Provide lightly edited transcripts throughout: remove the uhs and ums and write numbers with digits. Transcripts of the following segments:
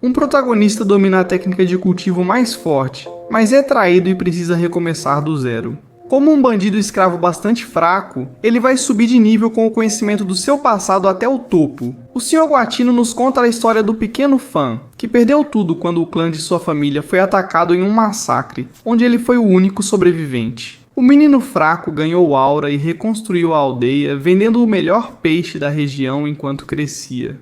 Um protagonista domina a técnica de cultivo mais forte, mas é traído e precisa recomeçar do zero. Como um bandido escravo bastante fraco, ele vai subir de nível com o conhecimento do seu passado até o topo. O Sr. Guatino nos conta a história do pequeno Fan, que perdeu tudo quando o clã de sua família foi atacado em um massacre, onde ele foi o único sobrevivente. O menino fraco ganhou aura e reconstruiu a aldeia, vendendo o melhor peixe da região enquanto crescia.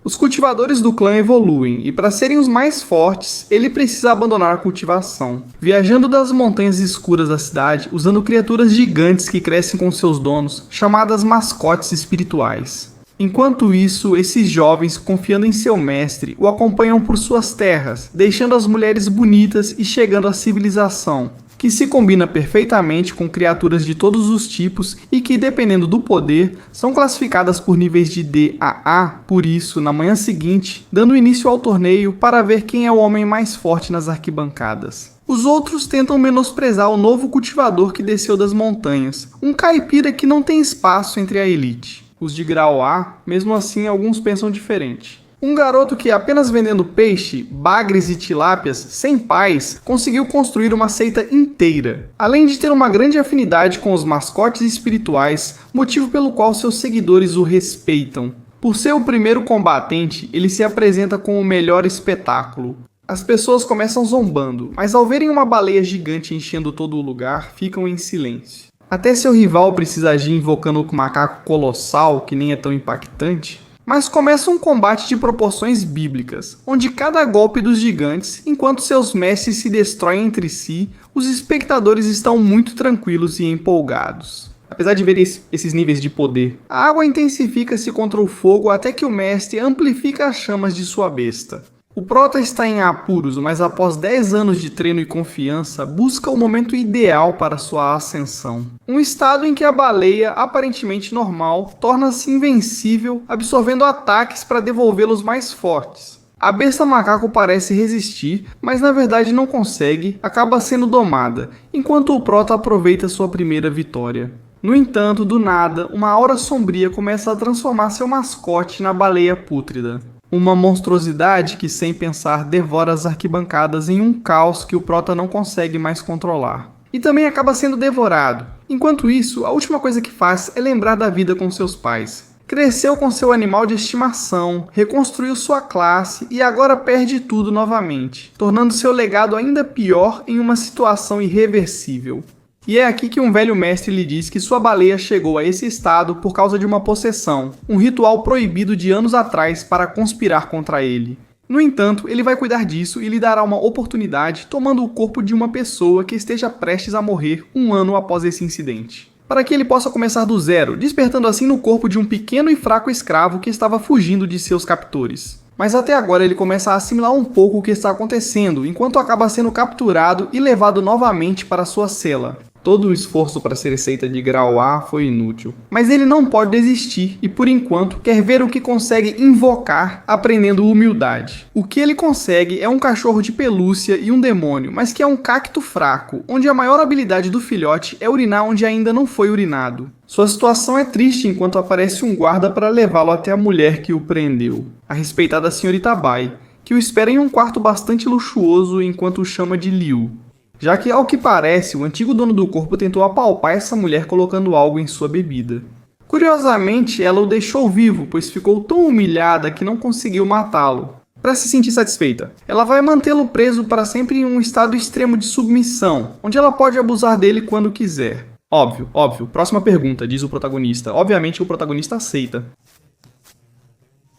Os cultivadores do clã evoluem, e para serem os mais fortes, ele precisa abandonar a cultivação, viajando das montanhas escuras da cidade, usando criaturas gigantes que crescem com seus donos, chamadas mascotes espirituais. Enquanto isso, esses jovens, confiando em seu mestre, o acompanham por suas terras, deixando as mulheres bonitas e chegando à civilização, que se combina perfeitamente com criaturas de todos os tipos e que, dependendo do poder, são classificadas por níveis de D a A. Por isso, na manhã seguinte, dando início ao torneio para ver quem é o homem mais forte nas arquibancadas. Os outros tentam menosprezar o novo cultivador que desceu das montanhas, um caipira que não tem espaço entre a elite. Os de grau A, mesmo assim, alguns pensam diferente. Um garoto que, apenas vendendo peixe, bagres e tilápias, sem pais, conseguiu construir uma seita inteira, além de ter uma grande afinidade com os mascotes espirituais, motivo pelo qual seus seguidores o respeitam. Por ser o primeiro combatente, ele se apresenta com o melhor espetáculo. As pessoas começam zombando, mas ao verem uma baleia gigante enchendo todo o lugar, ficam em silêncio. Até seu rival precisa agir invocando o macaco colossal, que nem é tão impactante. Mas começa um combate de proporções bíblicas, onde cada golpe dos gigantes, enquanto seus mestres se destroem entre si, os espectadores estão muito tranquilos e empolgados. Apesar de ver esses níveis de poder, a água intensifica-se contra o fogo até que o mestre amplifica as chamas de sua besta. O prota está em apuros, mas após 10 anos de treino e confiança, busca o momento ideal para sua ascensão. Um estado em que a baleia, aparentemente normal, torna-se invencível, absorvendo ataques para devolvê-los mais fortes. A besta macaco parece resistir, mas na verdade não consegue, acaba sendo domada, enquanto o prota aproveita sua primeira vitória. No entanto, do nada, uma aura sombria começa a transformar seu mascote na baleia pútrida. Uma monstruosidade que, sem pensar, devora as arquibancadas em um caos que o prota não consegue mais controlar. E também acaba sendo devorado. Enquanto isso, a última coisa que faz é lembrar da vida com seus pais. Cresceu com seu animal de estimação, reconstruiu sua classe e agora perde tudo novamente, tornando seu legado ainda pior em uma situação irreversível. E é aqui que um velho mestre lhe diz que sua baleia chegou a esse estado por causa de uma possessão, um ritual proibido de anos atrás para conspirar contra ele. No entanto, ele vai cuidar disso e lhe dará uma oportunidade tomando o corpo de uma pessoa que esteja prestes a morrer um ano após esse incidente, para que ele possa começar do zero, despertando assim no corpo de um pequeno e fraco escravo que estava fugindo de seus captores. Mas até agora ele começa a assimilar um pouco o que está acontecendo, enquanto acaba sendo capturado e levado novamente para sua cela. Todo o esforço para ser receita de grau A foi inútil. Mas ele não pode desistir e, por enquanto, quer ver o que consegue invocar aprendendo humildade. O que ele consegue é um cachorro de pelúcia e um demônio, mas que é um cacto fraco, onde a maior habilidade do filhote é urinar onde ainda não foi urinado. Sua situação é triste enquanto aparece um guarda para levá-lo até a mulher que o prendeu, a respeitada senhorita Bai, que o espera em um quarto bastante luxuoso enquanto o chama de Liu. Já que, ao que parece, o antigo dono do corpo tentou apalpar essa mulher colocando algo em sua bebida. Curiosamente, ela o deixou vivo, pois ficou tão humilhada que não conseguiu matá-lo. Para se sentir satisfeita, ela vai mantê-lo preso para sempre em um estado extremo de submissão, onde ela pode abusar dele quando quiser. Óbvio. Próxima pergunta, diz o protagonista. Obviamente o protagonista aceita.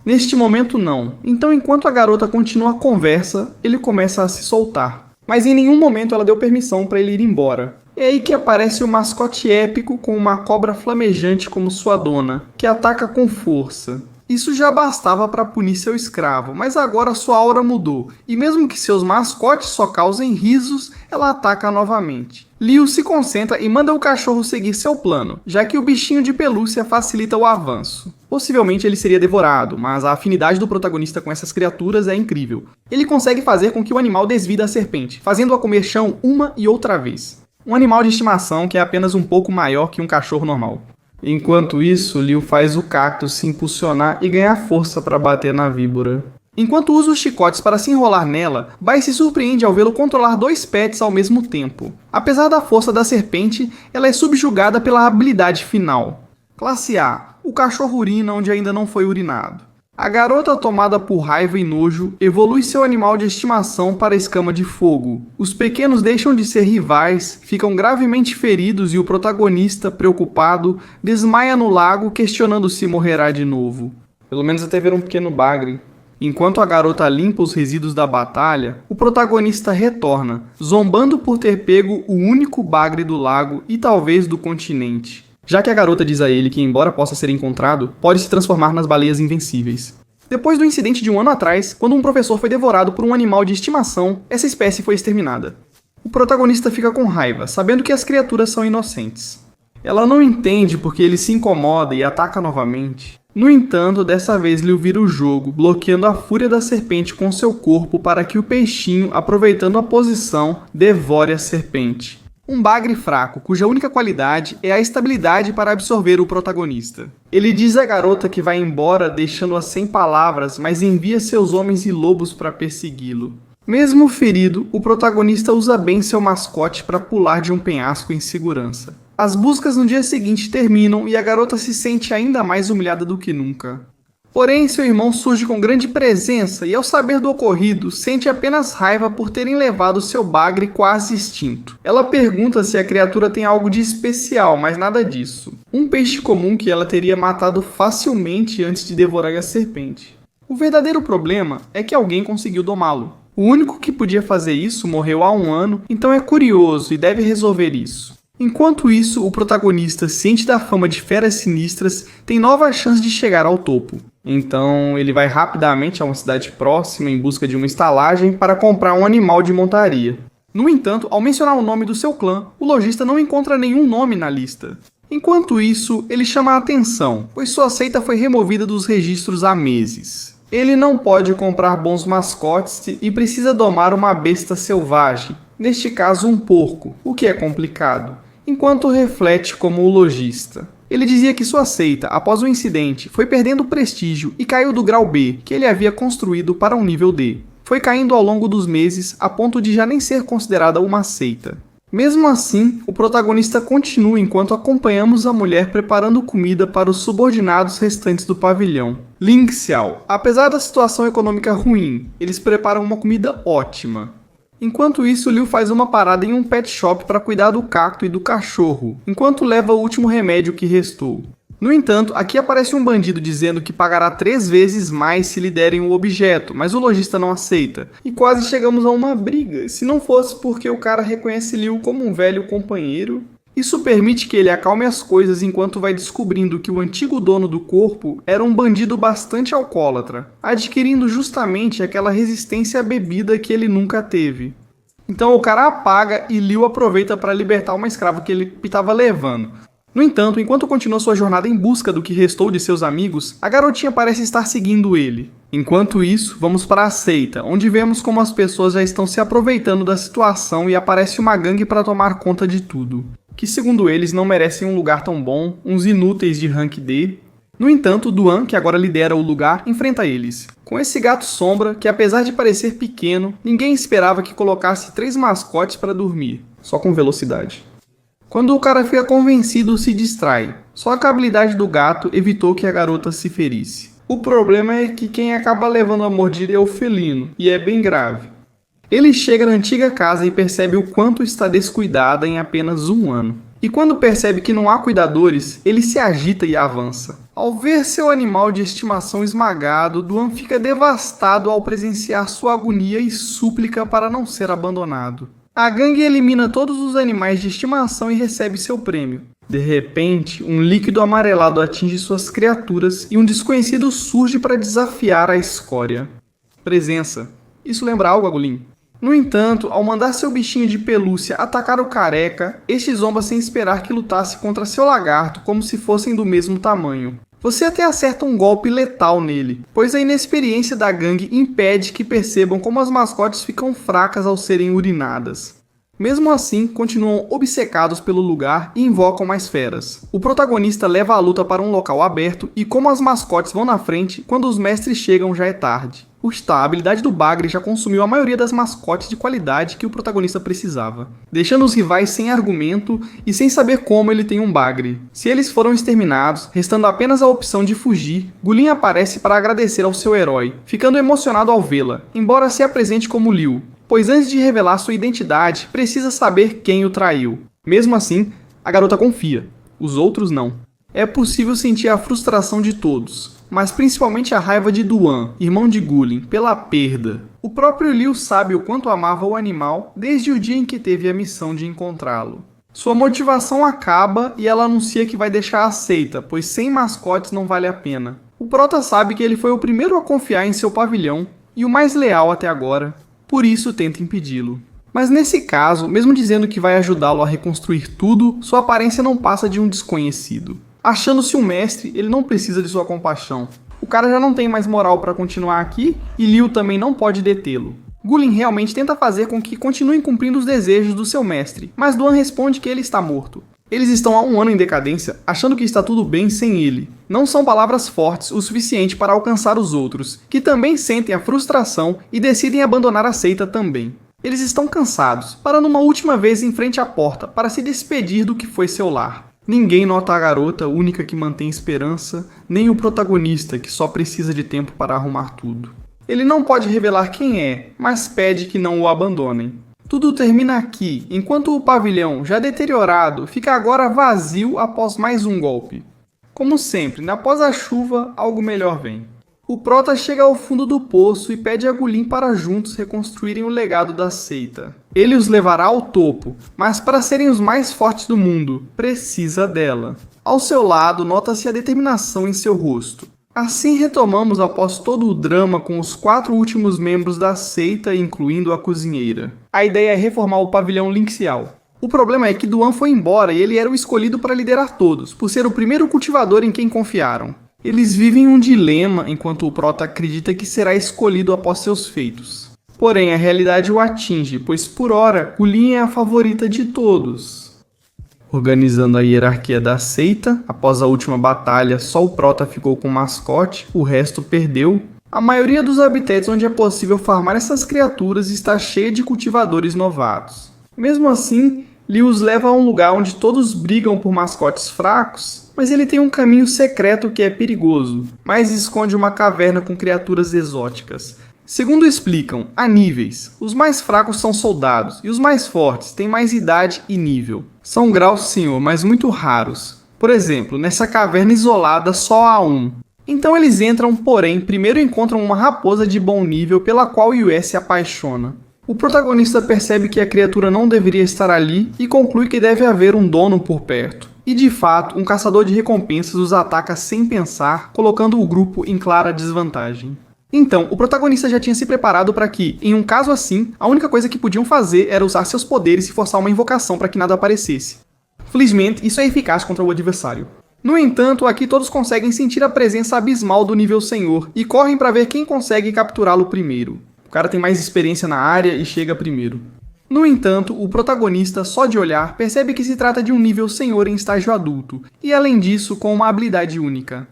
Neste momento não. Então, enquanto a garota continua a conversa, ele começa a se soltar. Mas em nenhum momento ela deu permissão para ele ir embora. É aí que aparece o mascote épico com uma cobra flamejante como sua dona, que ataca com força. Isso já bastava para punir seu escravo, mas agora sua aura mudou, e mesmo que seus mascotes só causem risos, ela ataca novamente. Liu se concentra e manda o cachorro seguir seu plano, já que o bichinho de pelúcia facilita o avanço. Possivelmente ele seria devorado, mas a afinidade do protagonista com essas criaturas é incrível. Ele consegue fazer com que o animal desvie da serpente, fazendo-a comer chão uma e outra vez. Um animal de estimação que é apenas um pouco maior que um cachorro normal. Enquanto isso, Liu faz o cacto se impulsionar e ganhar força para bater na víbora. Enquanto usa os chicotes para se enrolar nela, Bai se surpreende ao vê-lo controlar 2 pets ao mesmo tempo. Apesar da força da serpente, ela é subjugada pela habilidade final. Classe A. O cachorro urina onde ainda não foi urinado. A garota, tomada por raiva e nojo, evolui seu animal de estimação para a escama de fogo. Os pequenos deixam de ser rivais, ficam gravemente feridos e o protagonista, preocupado, desmaia no lago questionando se morrerá de novo. Pelo menos até ver um pequeno bagre. Enquanto a garota limpa os resíduos da batalha, o protagonista retorna, zombando por ter pego o único bagre do lago e talvez do continente. Já que a garota diz a ele que, embora possa ser encontrado, pode se transformar nas baleias invencíveis. Depois do incidente de um ano atrás, quando um professor foi devorado por um animal de estimação, essa espécie foi exterminada. O protagonista fica com raiva, sabendo que as criaturas são inocentes. Ela não entende porque ele se incomoda e ataca novamente. No entanto, dessa vez Liu vira o jogo, bloqueando a fúria da serpente com seu corpo para que o peixinho, aproveitando a posição, devore a serpente. Um bagre fraco, cuja única qualidade é a estabilidade para absorver o protagonista. Ele diz à garota que vai embora deixando-a sem palavras, mas envia seus homens e lobos para persegui-lo. Mesmo ferido, o protagonista usa bem seu mascote para pular de um penhasco em segurança. As buscas no dia seguinte terminam e a garota se sente ainda mais humilhada do que nunca. Porém, seu irmão surge com grande presença e, ao saber do ocorrido, sente apenas raiva por terem levado seu bagre quase extinto. Ela pergunta se a criatura tem algo de especial, mas nada disso. Um peixe comum que ela teria matado facilmente antes de devorar a serpente. O verdadeiro problema é que alguém conseguiu domá-lo. O único que podia fazer isso morreu há 1 ano, então é curioso e deve resolver isso. Enquanto isso, o protagonista, ciente da fama de feras sinistras, tem nova chance de chegar ao topo. Então ele vai rapidamente a uma cidade próxima em busca de uma estalagem para comprar um animal de montaria. No entanto, ao mencionar o nome do seu clã, o lojista não encontra nenhum nome na lista. Enquanto isso, ele chama a atenção, pois sua seita foi removida dos registros há meses. Ele não pode comprar bons mascotes e precisa domar uma besta selvagem, neste caso um porco, o que é complicado. Enquanto reflete como o lojista. Ele dizia que sua seita, após o incidente, foi perdendo prestígio e caiu do grau B, que ele havia construído, para um nível D. Foi caindo ao longo dos meses, a ponto de já nem ser considerada uma seita. Mesmo assim, o protagonista continua enquanto acompanhamos a mulher preparando comida para os subordinados restantes do pavilhão. Ling Xiao. Apesar da situação econômica ruim, eles preparam uma comida ótima. Enquanto isso, Liu faz uma parada em um pet shop para cuidar do cacto e do cachorro, enquanto leva o último remédio que restou. No entanto, aqui aparece um bandido dizendo que pagará 3 vezes mais se lhe derem o objeto, mas o lojista não aceita. E quase chegamos a uma briga, se não fosse porque o cara reconhece Liu como um velho companheiro. Isso permite que ele acalme as coisas enquanto vai descobrindo que o antigo dono do corpo era um bandido bastante alcoólatra, adquirindo justamente aquela resistência à bebida que ele nunca teve. Então o cara apaga e Liu aproveita para libertar uma escrava que ele estava levando. No entanto, enquanto continua sua jornada em busca do que restou de seus amigos, a garotinha parece estar seguindo ele. Enquanto isso, vamos para a seita, onde vemos como as pessoas já estão se aproveitando da situação e aparece uma gangue para tomar conta de tudo. Que segundo eles não merecem um lugar tão bom, uns inúteis de rank D. No entanto, Duan, que agora lidera o lugar, enfrenta eles. Com esse gato sombra, que apesar de parecer pequeno, ninguém esperava que colocasse 3 mascotes para dormir, só com velocidade. Quando o cara fica convencido, se distrai. Só que a habilidade do gato evitou que a garota se ferisse. O problema é que quem acaba levando a mordida é o felino, e é bem grave. Ele chega na antiga casa e percebe o quanto está descuidada em apenas 1 ano. E quando percebe que não há cuidadores, ele se agita e avança. Ao ver seu animal de estimação esmagado, Duan fica devastado ao presenciar sua agonia e súplica para não ser abandonado. A gangue elimina todos os animais de estimação e recebe seu prêmio. De repente, um líquido amarelado atinge suas criaturas e um desconhecido surge para desafiar a escória. Presença. Isso lembra algo, Agulin? No entanto, ao mandar seu bichinho de pelúcia atacar o careca, este zomba sem esperar que lutasse contra seu lagarto como se fossem do mesmo tamanho. Você até acerta um golpe letal nele, pois a inexperiência da gangue impede que percebam como as mascotes ficam fracas ao serem urinadas. Mesmo assim, continuam obcecados pelo lugar e invocam mais feras. O protagonista leva a luta para um local aberto e como as mascotes vão na frente, quando os mestres chegam já é tarde. A habilidade do Bagre já consumiu a maioria das mascotes de qualidade que o protagonista precisava, deixando os rivais sem argumento e sem saber como ele tem um Bagre. Se eles foram exterminados, restando apenas a opção de fugir, Gulin aparece para agradecer ao seu herói, ficando emocionado ao vê-la, embora se apresente como Liu, pois antes de revelar sua identidade, precisa saber quem o traiu. Mesmo assim, a garota confia, os outros não. É possível sentir a frustração de todos, mas principalmente a raiva de Duan, irmão de Gulin, pela perda. O próprio Liu sabe o quanto amava o animal desde o dia em que teve a missão de encontrá-lo. Sua motivação acaba e ela anuncia que vai deixar a seita, pois sem mascotes não vale a pena. O Prota sabe que ele foi o primeiro a confiar em seu pavilhão e o mais leal até agora, por isso tenta impedi-lo. Mas nesse caso, mesmo dizendo que vai ajudá-lo a reconstruir tudo, sua aparência não passa de um desconhecido. Achando-se um mestre, ele não precisa de sua compaixão. O cara já não tem mais moral para continuar aqui e Liu também não pode detê-lo. Gulin realmente tenta fazer com que continuem cumprindo os desejos do seu mestre, mas Duan responde que ele está morto. Eles estão há um ano em decadência, achando que está tudo bem sem ele. Não são palavras fortes o suficiente para alcançar os outros, que também sentem a frustração e decidem abandonar a seita também. Eles estão cansados, parando uma última vez em frente à porta para se despedir do que foi seu lar. Ninguém nota a garota, única que mantém esperança, nem o protagonista, que só precisa de tempo para arrumar tudo. Ele não pode revelar quem é, mas pede que não o abandonem. Tudo termina aqui, enquanto o pavilhão, já deteriorado, fica agora vazio após mais um golpe. Como sempre, após a chuva, algo melhor vem. O Prota chega ao fundo do poço e pede a Gulin para juntos reconstruírem o legado da seita. Ele os levará ao topo, mas para serem os mais fortes do mundo, precisa dela. Ao seu lado, nota-se a determinação em seu rosto. Assim retomamos após todo o drama com os 4 últimos membros da seita, incluindo a cozinheira. A ideia é reformar o pavilhão Linxial. O problema é que Duan foi embora e ele era o escolhido para liderar todos, por ser o primeiro cultivador em quem confiaram. Eles vivem um dilema enquanto o Prota acredita que será escolhido após seus feitos. Porém, a realidade o atinge, pois por hora, Gulin é a favorita de todos. Organizando a hierarquia da seita, após a última batalha, só o Prota ficou com o mascote, o resto perdeu. A maioria dos habitats onde é possível farmar essas criaturas está cheia de cultivadores novatos. Mesmo assim, Liu os leva a um lugar onde todos brigam por mascotes fracos, mas ele tem um caminho secreto que é perigoso, mas esconde uma caverna com criaturas exóticas. Segundo explicam, há níveis. Os mais fracos são soldados, e os mais fortes têm mais idade e nível. São graus, senhor, mas muito raros. Por exemplo, nessa caverna isolada só há um. Então eles entram, porém, primeiro encontram uma raposa de bom nível pela qual Yue se apaixona. O protagonista percebe que a criatura não deveria estar ali e conclui que deve haver um dono por perto. E de fato, um caçador de recompensas os ataca sem pensar, colocando o grupo em clara desvantagem. Então, o protagonista já tinha se preparado para que, em um caso assim, a única coisa que podiam fazer era usar seus poderes e forçar uma invocação para que nada aparecesse. Felizmente, isso é eficaz contra o adversário. No entanto, aqui todos conseguem sentir a presença abismal do nível Senhor e correm para ver quem consegue capturá-lo primeiro. O cara tem mais experiência na área e chega primeiro. No entanto, o protagonista, só de olhar, percebe que se trata de um nível Senhor em estágio adulto, e além disso, com uma habilidade única.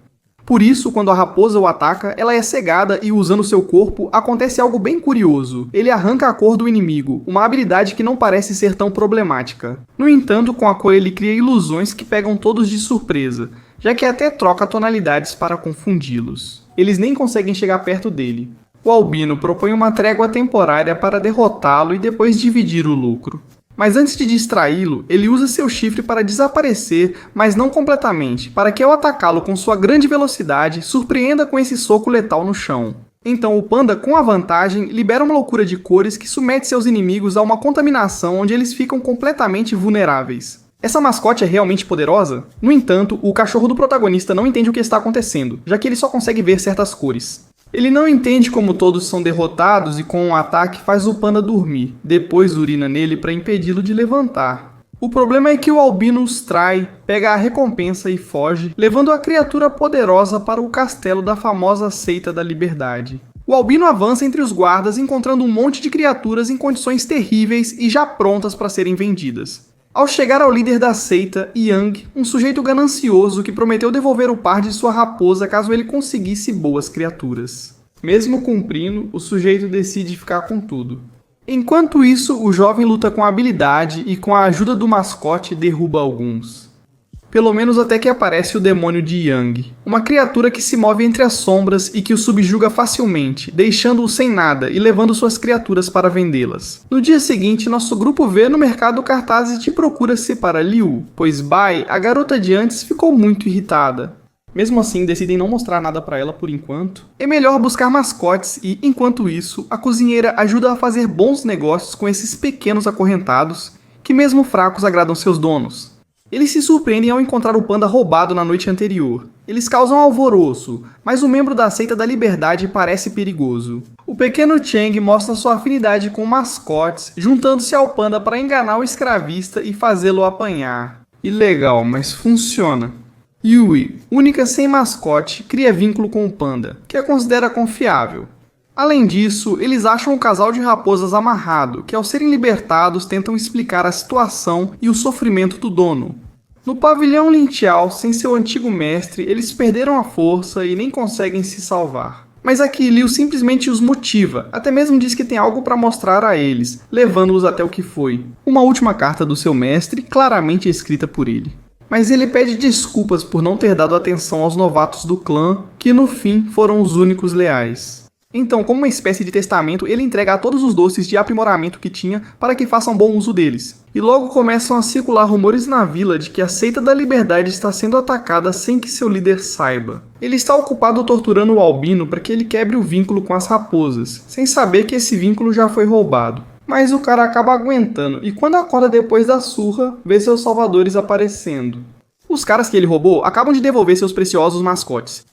Por isso, quando a raposa o ataca, ela é cegada e, usando seu corpo, acontece algo bem curioso. Ele arranca a cor do inimigo, uma habilidade que não parece ser tão problemática. No entanto, com a cor ele cria ilusões que pegam todos de surpresa, já que até troca tonalidades para confundi-los. Eles nem conseguem chegar perto dele. O Albino propõe uma trégua temporária para derrotá-lo e depois dividir o lucro. Mas antes de distraí-lo, ele usa seu chifre para desaparecer, mas não completamente, para que ao atacá-lo com sua grande velocidade, surpreenda com esse soco letal no chão. Então o panda, com a vantagem, libera uma loucura de cores que submete seus inimigos a uma contaminação onde eles ficam completamente vulneráveis. Essa mascote é realmente poderosa? No entanto, o cachorro do protagonista não entende o que está acontecendo, já que ele só consegue ver certas cores. Ele não entende como todos são derrotados e com um ataque faz o panda dormir, depois urina nele para impedi-lo de levantar. O problema é que o albino os trai, pega a recompensa e foge, levando a criatura poderosa para o castelo da famosa Seita da Liberdade. O Albino avança entre os guardas, encontrando um monte de criaturas em condições terríveis e já prontas para serem vendidas. Ao chegar ao líder da seita, Yang, um sujeito ganancioso que prometeu devolver o par de sua raposa caso ele conseguisse boas criaturas. Mesmo cumprindo, o sujeito decide ficar com tudo. Enquanto isso, o jovem luta com habilidade e com a ajuda do mascote derruba alguns. Pelo menos até que aparece o demônio de Yang, uma criatura que se move entre as sombras e que o subjuga facilmente, deixando-o sem nada e levando suas criaturas para vendê-las. No dia seguinte, nosso grupo vê no mercado cartazes de procura-se para Liu, pois Bai, a garota de antes, ficou muito irritada. Mesmo assim, decidem não mostrar nada para ela por enquanto. É melhor buscar mascotes e, enquanto isso, a cozinheira ajuda a fazer bons negócios com esses pequenos acorrentados, que mesmo fracos agradam seus donos. Eles se surpreendem ao encontrar o panda roubado na noite anterior. Eles causam alvoroço, mas o membro da seita da liberdade parece perigoso. O pequeno Cheng mostra sua afinidade com mascotes, juntando-se ao panda para enganar o escravista e fazê-lo apanhar. Ilegal, mas funciona. Yui, única sem mascote, cria vínculo com o panda, que a considera confiável. Além disso, eles acham o casal de raposas amarrado, que ao serem libertados tentam explicar a situação e o sofrimento do dono. No pavilhão Lintiao, sem seu antigo mestre, eles perderam a força e nem conseguem se salvar. Mas aqui Liu simplesmente os motiva, até mesmo diz que tem algo para mostrar a eles, levando-os até o que foi. Uma última carta do seu mestre, claramente escrita por ele. Mas ele pede desculpas por não ter dado atenção aos novatos do clã, que no fim foram os únicos leais. Então, como uma espécie de testamento, ele entrega a todos os doces de aprimoramento que tinha para que façam bom uso deles. E logo começam a circular rumores na vila de que a seita da liberdade está sendo atacada sem que seu líder saiba. Ele está ocupado torturando o Albino para que ele quebre o vínculo com as raposas, sem saber que esse vínculo já foi roubado. Mas o cara acaba aguentando, e quando acorda depois da surra, vê seus salvadores aparecendo. Os caras que ele roubou acabam de devolver seus preciosos mascotes.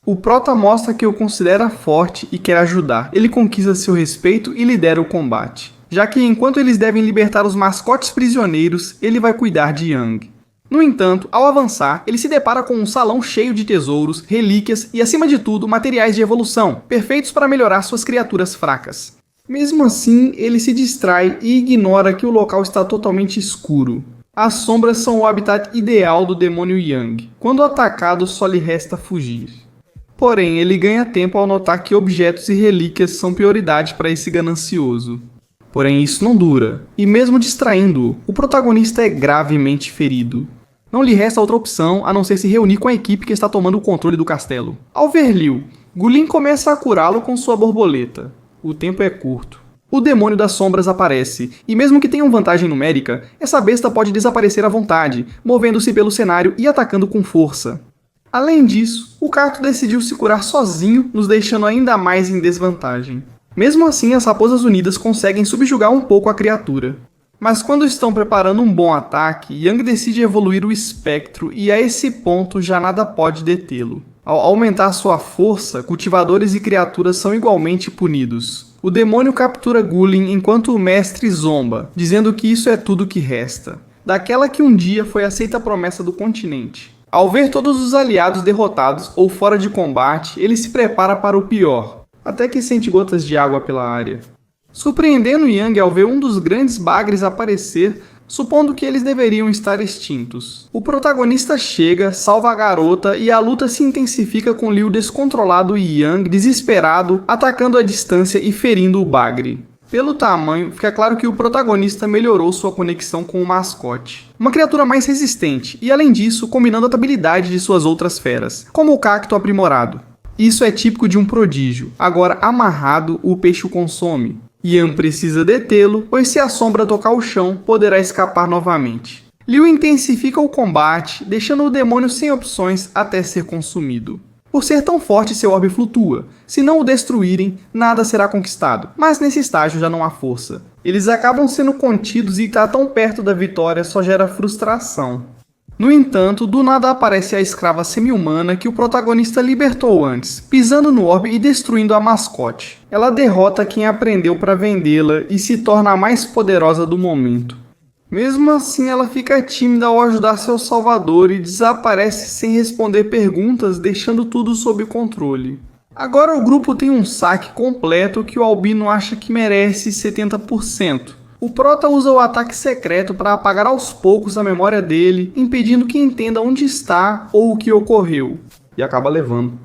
O prota mostra que o considera forte e quer ajudar. Ele conquista seu respeito e lidera o combate. Já que enquanto eles devem libertar os mascotes prisioneiros, ele vai cuidar de Yang. No entanto, ao avançar, ele se depara com um salão cheio de tesouros, relíquias e, acima de tudo, materiais de evolução, perfeitos para melhorar suas criaturas fracas. Mesmo assim, ele se distrai e ignora que o local está totalmente escuro. As sombras são o habitat ideal do demônio Yang. Quando atacado, só lhe resta fugir. Porém, ele ganha tempo ao notar que objetos e relíquias são prioridade para esse ganancioso. Porém, isso não dura, e mesmo distraindo-o, o protagonista é gravemente ferido. Não lhe resta outra opção a não ser se reunir com a equipe que está tomando o controle do castelo. Ao ver Liu, Gulin começa a curá-lo com sua borboleta. O tempo é curto. O demônio das sombras aparece, e mesmo que tenham vantagem numérica, essa besta pode desaparecer à vontade, movendo-se pelo cenário e atacando com força. Além disso, o Kato decidiu se curar sozinho, nos deixando ainda mais em desvantagem. Mesmo assim, as Raposas Unidas conseguem subjugar um pouco a criatura. Mas quando estão preparando um bom ataque, Yang decide evoluir o espectro e a esse ponto já nada pode detê-lo. Ao aumentar sua força, cultivadores e criaturas são igualmente punidos. O demônio captura Gulin enquanto o mestre zomba, dizendo que isso é tudo que resta. Daquela que um dia foi aceita a promessa do continente. Ao ver todos os aliados derrotados ou fora de combate, ele se prepara para o pior, até que sente gotas de água pela área. Surpreendendo Yang ao ver um dos grandes bagres aparecer, supondo que eles deveriam estar extintos. O protagonista chega, salva a garota e a luta se intensifica com Liu descontrolado e Yang desesperado, atacando à distância e ferindo o bagre. Pelo tamanho, fica claro que o protagonista melhorou sua conexão com o mascote. Uma criatura mais resistente e, além disso, combinando a habilidade de suas outras feras, como o cacto aprimorado. Isso é típico de um prodígio. Agora, amarrado, o peixe o consome. Yan precisa detê-lo, pois se a sombra tocar o chão, poderá escapar novamente. Liu intensifica o combate, deixando o demônio sem opções até ser consumido. Por ser tão forte, seu orbe flutua. Se não o destruírem, nada será conquistado. Mas nesse estágio já não há força. Eles acabam sendo contidos e estar tão perto da vitória só gera frustração. No entanto, do nada aparece a escrava semi-humana que o protagonista libertou antes, pisando no orbe e destruindo a mascote. Ela derrota quem aprendeu para vendê-la e se torna a mais poderosa do momento. Mesmo assim, ela fica tímida ao ajudar seu salvador e desaparece sem responder perguntas, deixando tudo sob controle. Agora o grupo tem um saque completo que o Albino acha que merece 70%. O Prota usa o ataque secreto para apagar aos poucos a memória dele, impedindo que entenda onde está ou o que ocorreu. E acaba levando.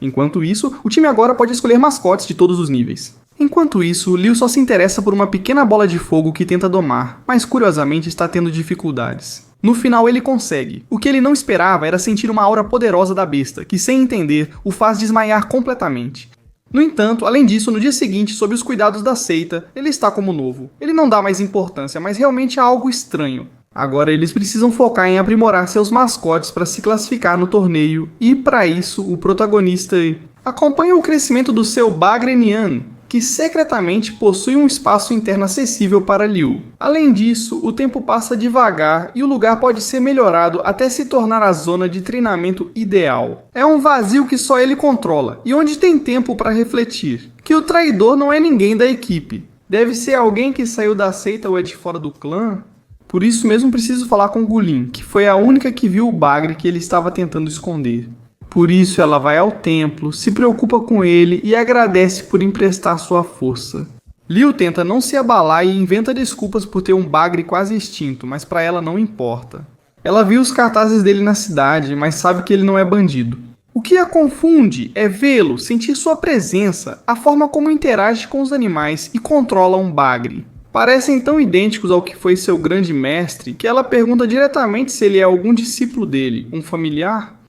Enquanto isso, o time agora pode escolher mascotes de todos os níveis. Enquanto isso, Liu só se interessa por uma pequena bola de fogo que tenta domar, mas curiosamente está tendo dificuldades. No final ele consegue. O que ele não esperava era sentir uma aura poderosa da besta, que sem entender, o faz desmaiar completamente. No entanto, além disso, no dia seguinte, sob os cuidados da seita, ele está como novo. Ele não dá mais importância, mas realmente há algo estranho. Agora eles precisam focar em aprimorar seus mascotes para se classificar no torneio, e para isso o protagonista acompanha o crescimento do seu Bagre Nian, que secretamente possui um espaço interno acessível para Liu. Além disso, o tempo passa devagar e o lugar pode ser melhorado até se tornar a zona de treinamento ideal. É um vazio que só ele controla e onde tem tempo para refletir. Que o traidor não é ninguém da equipe. Deve ser alguém que saiu da seita ou é de fora do clã. Por isso mesmo preciso falar com Gulin, que foi a única que viu o Bagre que ele estava tentando esconder. Por isso ela vai ao templo, se preocupa com ele e agradece por emprestar sua força. Liu tenta não se abalar e inventa desculpas por ter um Bagre quase extinto, mas para ela não importa. Ela viu os cartazes dele na cidade, mas sabe que ele não é bandido. O que a confunde é vê-lo, sentir sua presença, a forma como interage com os animais e controla um Bagre. Parecem tão idênticos ao que foi seu grande mestre que ela pergunta diretamente se ele é algum discípulo dele, um familiar?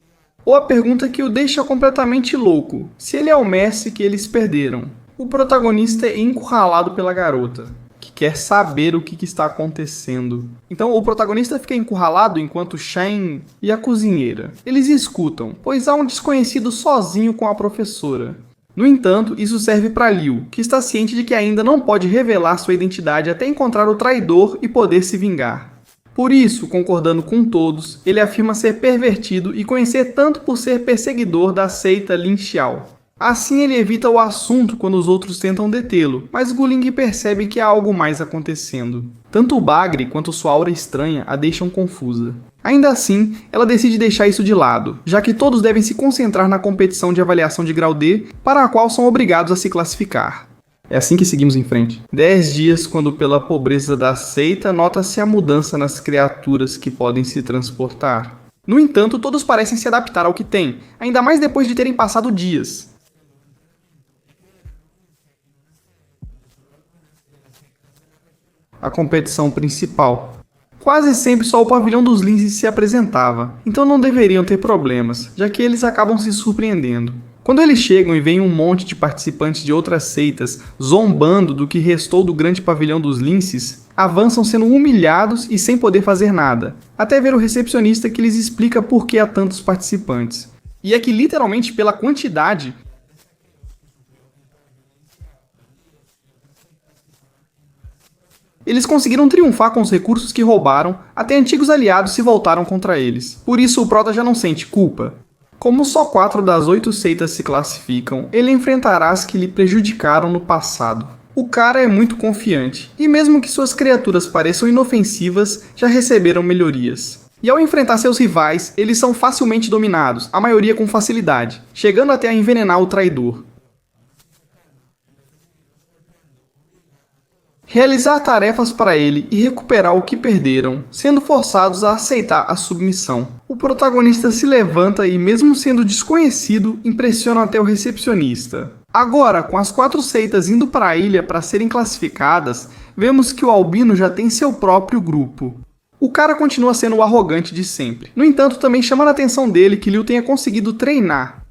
Ou a pergunta que o deixa completamente louco, se ele é o mestre que eles perderam. O protagonista é encurralado pela garota, que quer saber o que está acontecendo. Então o protagonista fica encurralado enquanto Shen e a cozinheira. Eles escutam, pois há um desconhecido sozinho com a professora. No entanto, isso serve para Liu, que está ciente de que ainda não pode revelar sua identidade até encontrar o traidor e poder se vingar. Por isso, concordando com todos, ele afirma ser pervertido e conhecer tanto por ser perseguidor da seita Lin Xiao. Assim ele evita o assunto quando os outros tentam detê-lo, mas Guling percebe que há algo mais acontecendo. Tanto o Bagre quanto sua aura estranha a deixam confusa. Ainda assim, ela decide deixar isso de lado, já que todos devem se concentrar na competição de avaliação de grau D, para a qual são obrigados a se classificar. É assim que seguimos em frente. 10 dias, quando pela pobreza da seita, nota-se a mudança nas criaturas que podem se transportar. No entanto, todos parecem se adaptar ao que têm, ainda mais depois de terem passado dias. A competição principal. Quase sempre só o pavilhão dos linces se apresentava, então não deveriam ter problemas, já que eles acabam se surpreendendo. Quando eles chegam e veem um monte de participantes de outras seitas zombando do que restou do grande pavilhão dos linces, avançam sendo humilhados e sem poder fazer nada, até ver o recepcionista que lhes explica por que há tantos participantes. E é que literalmente pela quantidade, eles conseguiram triunfar com os recursos que roubaram, até antigos aliados se voltaram contra eles. Por isso o Prota já não sente culpa. Como só 4 das 8 seitas se classificam, ele enfrentará as que lhe prejudicaram no passado. O cara é muito confiante, e mesmo que suas criaturas pareçam inofensivas, já receberam melhorias. E ao enfrentar seus rivais, eles são facilmente dominados, a maioria com facilidade, chegando até a envenenar o traidor. Realizar tarefas para ele e recuperar o que perderam, sendo forçados a aceitar a submissão. O protagonista se levanta e, mesmo sendo desconhecido, impressiona até o recepcionista. Agora, com as 4 seitas indo para a ilha para serem classificadas, vemos que o Albino já tem seu próprio grupo. O cara continua sendo o arrogante de sempre. No entanto, também chama a atenção dele que Liu tenha conseguido treinar.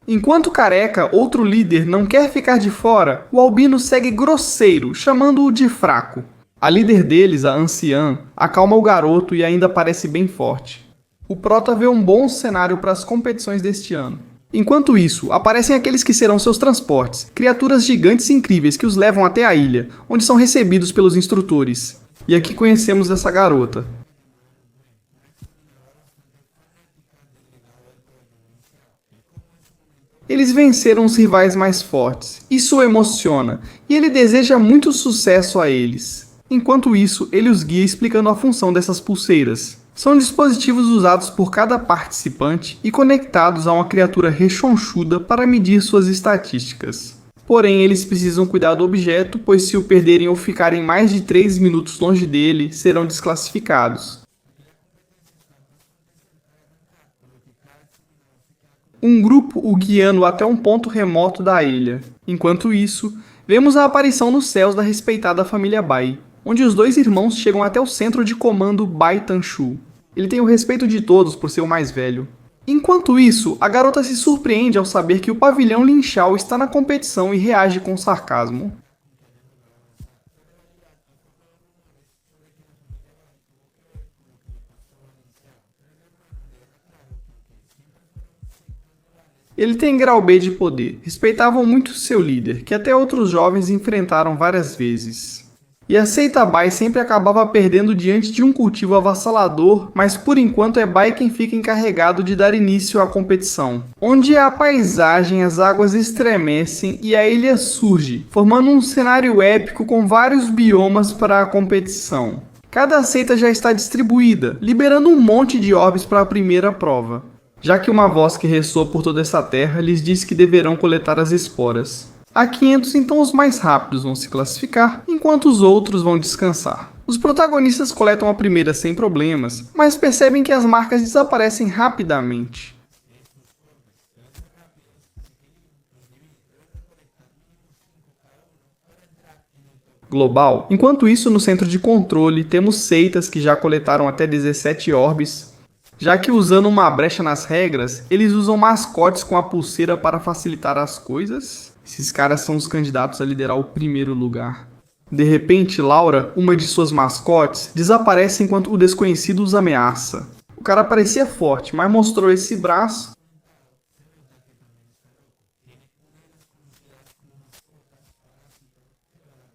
Enquanto Careca, outro líder, não quer ficar de fora, o Albino segue grosseiro, chamando-o de fraco. A líder deles, a anciã, acalma o garoto e ainda parece bem forte. O Prota vê um bom cenário para as competições deste ano. Enquanto isso, aparecem aqueles que serão seus transportes, criaturas gigantes e incríveis que os levam até a ilha, onde são recebidos pelos instrutores. E aqui conhecemos essa garota. Eles venceram os rivais mais fortes. Isso o emociona, e ele deseja muito sucesso a eles. Enquanto isso, ele os guia explicando a função dessas pulseiras. São dispositivos usados por cada participante e conectados a uma criatura rechonchuda para medir suas estatísticas. Porém, eles precisam cuidar do objeto, pois se o perderem ou ficarem mais de 3 minutos longe dele, serão desclassificados. Um grupo o guiando até um ponto remoto da ilha. Enquanto isso, vemos a aparição nos céus da respeitada família Bai, onde os dois irmãos chegam até o centro de comando Bai Tanshu. Ele tem o respeito de todos por ser o mais velho. Enquanto isso, a garota se surpreende ao saber que o pavilhão Lin Shao está na competição e reage com sarcasmo. Ele tem grau B de poder, respeitavam muito seu líder, que até outros jovens enfrentaram várias vezes. E a seita Bai sempre acabava perdendo diante de um cultivo avassalador, mas por enquanto é Bai quem fica encarregado de dar início à competição. Onde a paisagem, as águas estremecem e a ilha surge, formando um cenário épico com vários biomas para a competição. Cada seita já está distribuída, liberando um monte de orbes para a primeira prova, já que uma voz que ressoa por toda essa terra lhes diz que deverão coletar as esporas. A 500, então os mais rápidos vão se classificar, enquanto os outros vão descansar. Os protagonistas coletam a primeira sem problemas, mas percebem que as marcas desaparecem rapidamente. Global. Enquanto isso, no centro de controle, temos seitas que já coletaram até 17 orbes, já que usando uma brecha nas regras, eles usam mascotes com a pulseira para facilitar as coisas. Esses caras são os candidatos a liderar o primeiro lugar. De repente, Laura, uma de suas mascotes, desaparece enquanto o desconhecido os ameaça. O cara parecia forte, mas mostrou esse braço.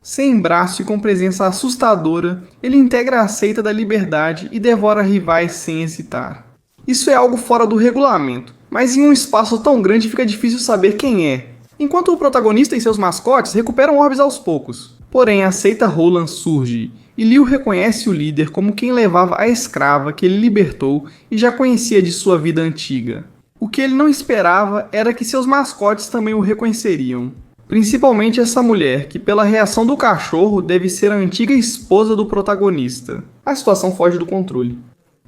Sem braço e com presença assustadora, ele integra a seita da liberdade e devora rivais sem hesitar. Isso é algo fora do regulamento, mas em um espaço tão grande fica difícil saber quem é. Enquanto o protagonista e seus mascotes recuperam orbes aos poucos. Porém, a seita Roland surge, e Liu reconhece o líder como quem levava a escrava que ele libertou e já conhecia de sua vida antiga. O que ele não esperava era que seus mascotes também o reconheceriam. Principalmente essa mulher, que pela reação do cachorro deve ser a antiga esposa do protagonista. A situação foge do controle.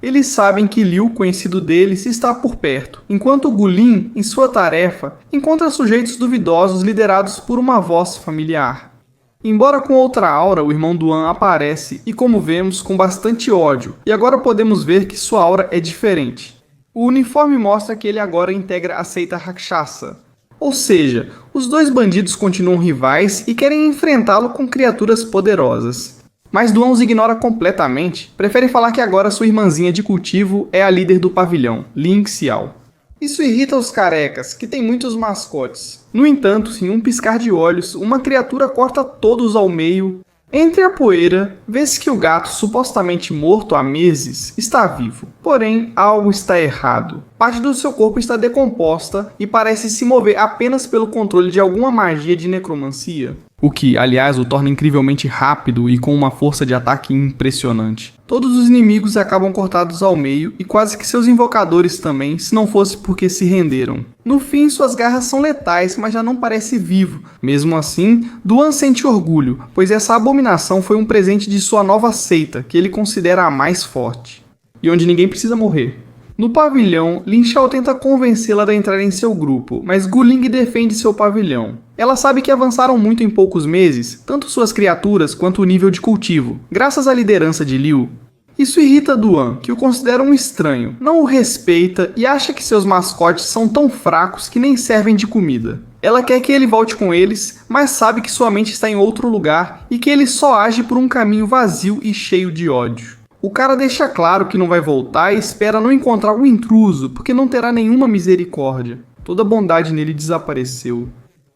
Eles sabem que Liu, conhecido deles, está por perto, enquanto Gulin, em sua tarefa, encontra sujeitos duvidosos liderados por uma voz familiar. Embora com outra aura, o irmão Duan aparece e, como vemos, com bastante ódio, e agora podemos ver que sua aura é diferente. O uniforme mostra que ele agora integra a seita Rakshasa. Ou seja, os dois bandidos continuam rivais e querem enfrentá-lo com criaturas poderosas. Mas Duan os ignora completamente, prefere falar que agora sua irmãzinha de cultivo é a líder do pavilhão, Ling Xiao. Isso irrita os carecas, que têm muitos mascotes. No entanto, em um piscar de olhos, uma criatura corta todos ao meio. Entre a poeira, vê-se que o gato, supostamente morto há meses, está vivo. Porém, algo está errado. Parte do seu corpo está decomposta e parece se mover apenas pelo controle de alguma magia de necromancia. O que, aliás, o torna incrivelmente rápido e com uma força de ataque impressionante. Todos os inimigos acabam cortados ao meio e quase que seus invocadores também, se não fosse porque se renderam. No fim, suas garras são letais, mas já não parece vivo. Mesmo assim, Duan sente orgulho, pois essa abominação foi um presente de sua nova seita, que ele considera a mais forte. E onde ninguém precisa morrer. No pavilhão, Lin Shao tenta convencê-la a entrar em seu grupo, mas Guling defende seu pavilhão. Ela sabe que avançaram muito em poucos meses, tanto suas criaturas quanto o nível de cultivo, graças à liderança de Liu. Isso irrita Duan, que o considera um estranho, não o respeita e acha que seus mascotes são tão fracos que nem servem de comida. Ela quer que ele volte com eles, mas sabe que sua mente está em outro lugar e que ele só age por um caminho vazio e cheio de ódio. O cara deixa claro que não vai voltar e espera não encontrar o intruso, porque não terá nenhuma misericórdia. Toda a bondade nele desapareceu.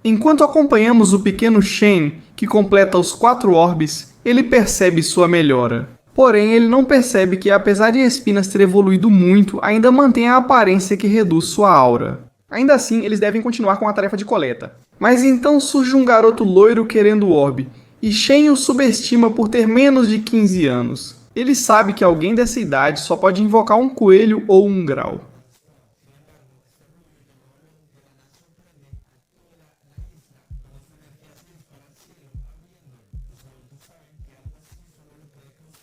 Enquanto acompanhamos o pequeno Shen, que completa os 4 orbes, ele percebe sua melhora. Porém, ele não percebe que, apesar de Espinas ter evoluído muito, ainda mantém a aparência que reduz sua aura. Ainda assim, eles devem continuar com a tarefa de coleta. Mas então surge um garoto loiro querendo o orbe, e Shen o subestima por ter menos de 15 anos. Ele sabe que alguém dessa idade só pode invocar um coelho ou um grau.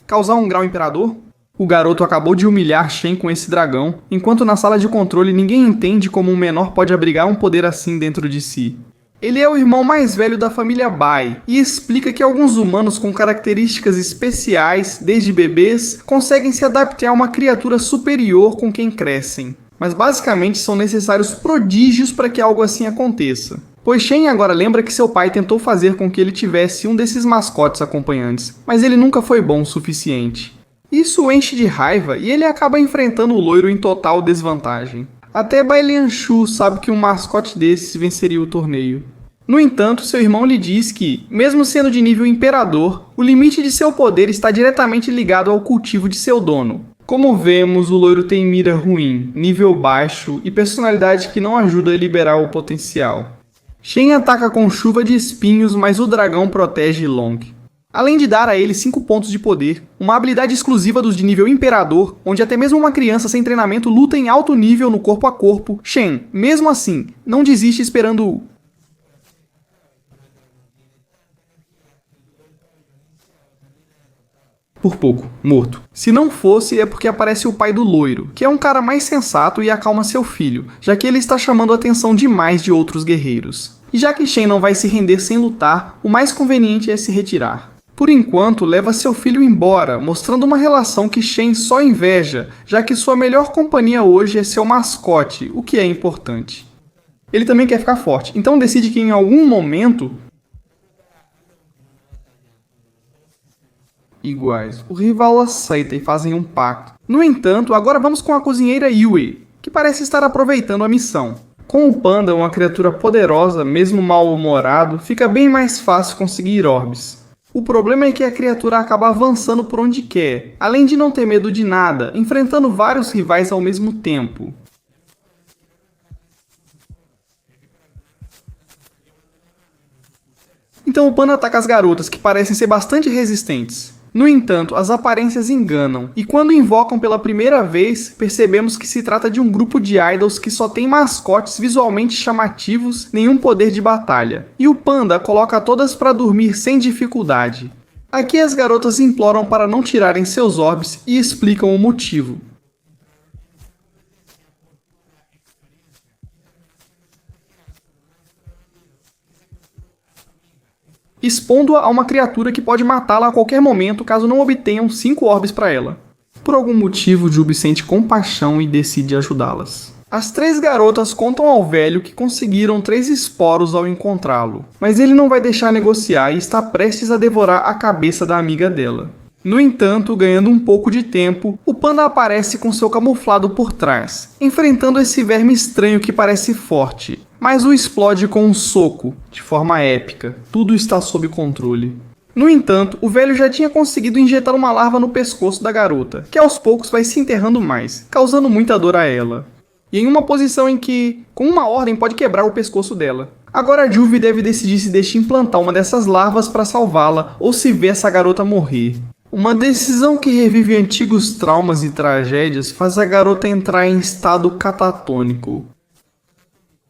Causar um grau imperador? O garoto acabou de humilhar Shen com esse dragão, enquanto na sala de controle ninguém entende como um menor pode abrigar um poder assim dentro de si. Ele é o irmão mais velho da família Bai e explica que alguns humanos com características especiais, desde bebês, conseguem se adaptar a uma criatura superior com quem crescem. Mas basicamente são necessários prodígios para que algo assim aconteça. Pois Shen agora lembra que seu pai tentou fazer com que ele tivesse um desses mascotes acompanhantes, mas ele nunca foi bom o suficiente. Isso o enche de raiva e ele acaba enfrentando o loiro em total desvantagem. Até Bai Lianshu sabe que um mascote desses venceria o torneio. No entanto, seu irmão lhe diz que, mesmo sendo de nível imperador, o limite de seu poder está diretamente ligado ao cultivo de seu dono. Como vemos, o loiro tem mira ruim, nível baixo e personalidade que não ajuda a liberar o potencial. Shen ataca com chuva de espinhos, mas o dragão protege Long. Além de dar a ele 5 pontos de poder, uma habilidade exclusiva dos de nível Imperador, onde até mesmo uma criança sem treinamento luta em alto nível no corpo a corpo, Shen, mesmo assim, não desiste esperando por pouco, morto. Se não fosse, é porque aparece o pai do loiro, que é um cara mais sensato e acalma seu filho, já que ele está chamando a atenção demais de outros guerreiros. E já que Shen não vai se render sem lutar, o mais conveniente é se retirar. Por enquanto, leva seu filho embora, mostrando uma relação que Shen só inveja, já que sua melhor companhia hoje é seu mascote, o que é importante. Ele também quer ficar forte, então decide que em algum momento iguais. O rival aceita e fazem um pacto. No entanto, agora vamos com a cozinheira Yue, que parece estar aproveitando a missão. Com o panda, uma criatura poderosa, mesmo mal-humorado, fica bem mais fácil conseguir orbes. O problema é que a criatura acaba avançando por onde quer, além de não ter medo de nada, enfrentando vários rivais ao mesmo tempo. Então o panda ataca as garotas, que parecem ser bastante resistentes. No entanto, as aparências enganam, e quando invocam pela primeira vez, percebemos que se trata de um grupo de idols que só tem mascotes visualmente chamativos, nenhum poder de batalha. E o panda coloca todas para dormir sem dificuldade. Aqui as garotas imploram para não tirarem seus orbes e explicam o motivo. Expondo-a a uma criatura que pode matá-la a qualquer momento caso não obtenham 5 orbes para ela. Por algum motivo, Jubi sente compaixão e decide ajudá-las. As 3 garotas contam ao velho que conseguiram 3 esporos ao encontrá-lo, mas ele não vai deixar negociar e está prestes a devorar a cabeça da amiga dela. No entanto, ganhando um pouco de tempo, o panda aparece com seu camuflado por trás, enfrentando esse verme estranho que parece forte, mas o explode com um soco, de forma épica. Tudo está sob controle. No entanto, o velho já tinha conseguido injetar uma larva no pescoço da garota, que aos poucos vai se enterrando mais, causando muita dor a ela. E em uma posição em que, com uma ordem, pode quebrar o pescoço dela. Agora a Juvi deve decidir se deixa implantar uma dessas larvas para salvá-la ou se vê essa garota morrer. Uma decisão que revive antigos traumas e tragédias faz a garota entrar em estado catatônico.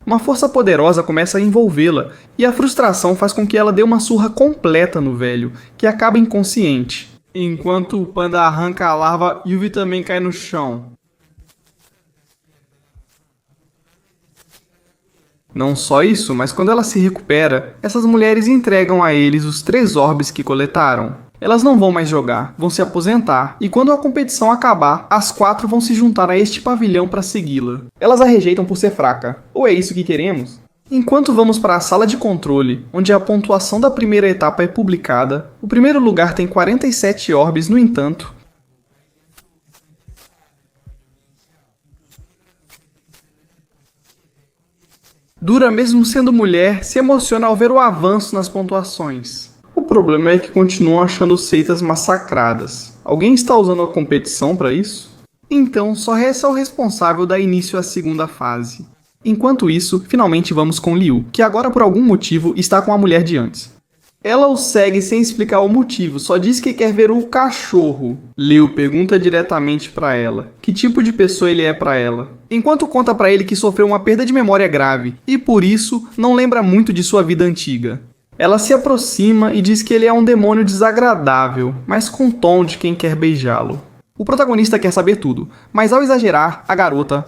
Uma força poderosa começa a envolvê-la, e a frustração faz com que ela dê uma surra completa no velho, que acaba inconsciente. Enquanto o panda arranca a larva, Yuvi também cai no chão. Não só isso, mas quando ela se recupera, essas mulheres entregam a eles os 3 orbes que coletaram. Elas não vão mais jogar, vão se aposentar, e quando a competição acabar, as 4 vão se juntar a este pavilhão para segui-la. Elas a rejeitam por ser fraca. Ou é isso que queremos? Enquanto vamos para a sala de controle, onde a pontuação da primeira etapa é publicada, o primeiro lugar tem 47 orbes, no entanto. Dura, mesmo sendo mulher, se emociona ao ver o avanço nas pontuações. O problema é que continuam achando seitas massacradas. Alguém está usando a competição para isso? Então, só resta o responsável dar início à segunda fase. Enquanto isso, finalmente vamos com Liu, que agora por algum motivo está com a mulher de antes. Ela o segue sem explicar o motivo, só diz que quer ver o cachorro. Liu pergunta diretamente pra ela que tipo de pessoa ele é pra ela, enquanto conta pra ele que sofreu uma perda de memória grave e por isso não lembra muito de sua vida antiga. Ela se aproxima e diz que ele é um demônio desagradável, mas com tom de quem quer beijá-lo. O protagonista quer saber tudo, mas ao exagerar, a garota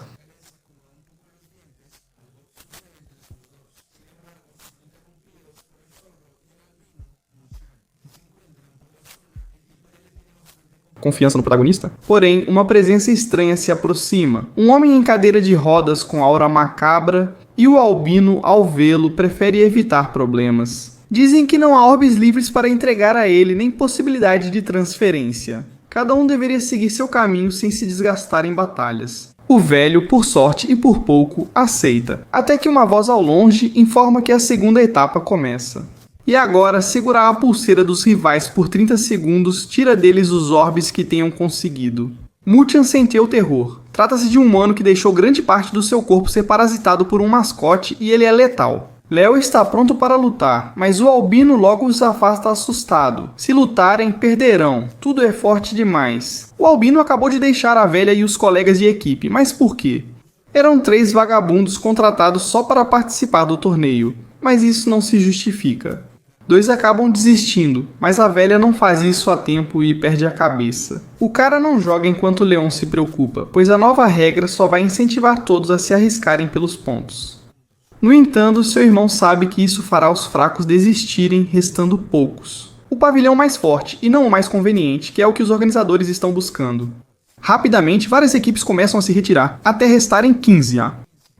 confiança no protagonista. Porém, uma presença estranha se aproxima. Um homem em cadeira de rodas com aura macabra e o albino, ao vê-lo, prefere evitar problemas. Dizem que não há orbes livres para entregar a ele nem possibilidade de transferência. Cada um deveria seguir seu caminho sem se desgastar em batalhas. O velho, por sorte e por pouco, aceita, até que uma voz ao longe informa que a segunda etapa começa. E agora, segurar a pulseira dos rivais por 30 segundos tira deles os orbes que tenham conseguido. Mutian sentiu terror. Trata-se de um humano que deixou grande parte do seu corpo ser parasitado por um mascote e ele é letal. Léo está pronto para lutar, mas o albino logo os afasta assustado. Se lutarem, perderão. Tudo é forte demais. O albino acabou de deixar a velha e os colegas de equipe, mas por quê? Eram 3 vagabundos contratados só para participar do torneio, mas isso não se justifica. 2 acabam desistindo, mas a velha não faz isso a tempo e perde a cabeça. O cara não joga enquanto Leon se preocupa, pois a nova regra só vai incentivar todos a se arriscarem pelos pontos. No entanto, seu irmão sabe que isso fará os fracos desistirem, restando poucos. O pavilhão mais forte e não o mais conveniente, que é o que os organizadores estão buscando. Rapidamente, várias equipes começam a se retirar, até restarem 15.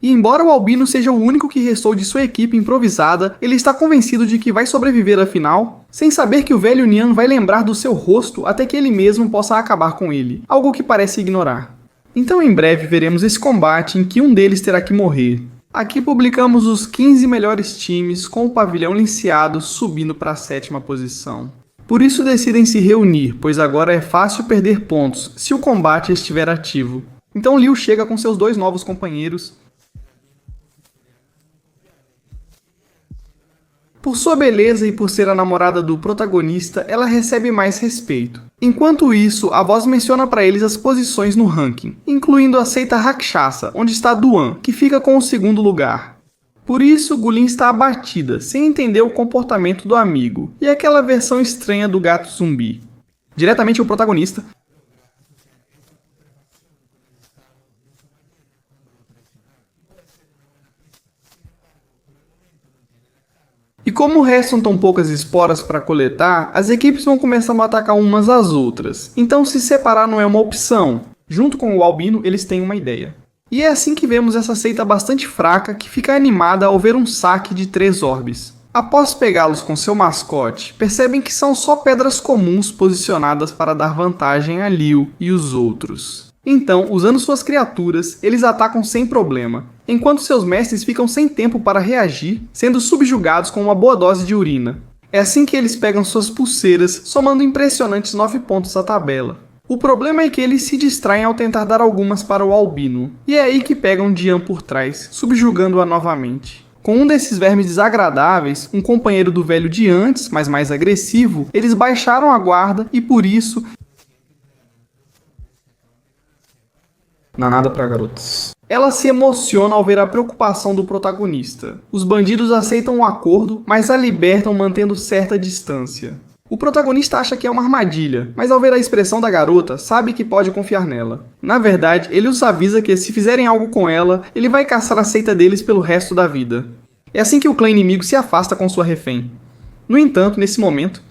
E embora o albino seja o único que restou de sua equipe improvisada, ele está convencido de que vai sobreviver à final, sem saber que o velho Nian vai lembrar do seu rosto até que ele mesmo possa acabar com ele, algo que parece ignorar. Então em breve veremos esse combate em que um deles terá que morrer. Aqui publicamos os 15 melhores times com o pavilhão liceado subindo para a 7ª posição. Por isso decidem se reunir, pois agora é fácil perder pontos se o combate estiver ativo. Então Liu chega com seus 2 novos companheiros. Por sua beleza e por ser a namorada do protagonista, ela recebe mais respeito. Enquanto isso, a voz menciona para eles as posições no ranking, incluindo a seita Rakshasa, onde está Duan, que fica com o 2º lugar. Por isso, Gulin está abatida, sem entender o comportamento do amigo, e aquela versão estranha do gato zumbi. Diretamente ao protagonista, e como restam tão poucas esporas para coletar, as equipes vão começando a atacar umas às outras. Então se separar não é uma opção. Junto com o albino, eles têm uma ideia. E é assim que vemos essa seita bastante fraca que fica animada ao ver um saque de 3 orbes. Após pegá-los com seu mascote, percebem que são só pedras comuns posicionadas para dar vantagem a Liu e os outros. Então, usando suas criaturas, eles atacam sem problema, enquanto seus mestres ficam sem tempo para reagir, sendo subjugados com uma boa dose de urina. É assim que eles pegam suas pulseiras, somando impressionantes 9 pontos à tabela. O problema é que eles se distraem ao tentar dar algumas para o albino, e é aí que pegam Dian por trás, subjugando-a novamente. Com um desses vermes desagradáveis, um companheiro do velho de antes, mas mais agressivo, eles baixaram a guarda e por isso não há nada pra garotas. Ela se emociona ao ver a preocupação do protagonista. Os bandidos aceitam o acordo, mas a libertam mantendo certa distância. O protagonista acha que é uma armadilha, mas ao ver a expressão da garota, sabe que pode confiar nela. Na verdade, ele os avisa que se fizerem algo com ela, ele vai caçar a seita deles pelo resto da vida. É assim que o clã inimigo se afasta com sua refém. No entanto, nesse momento,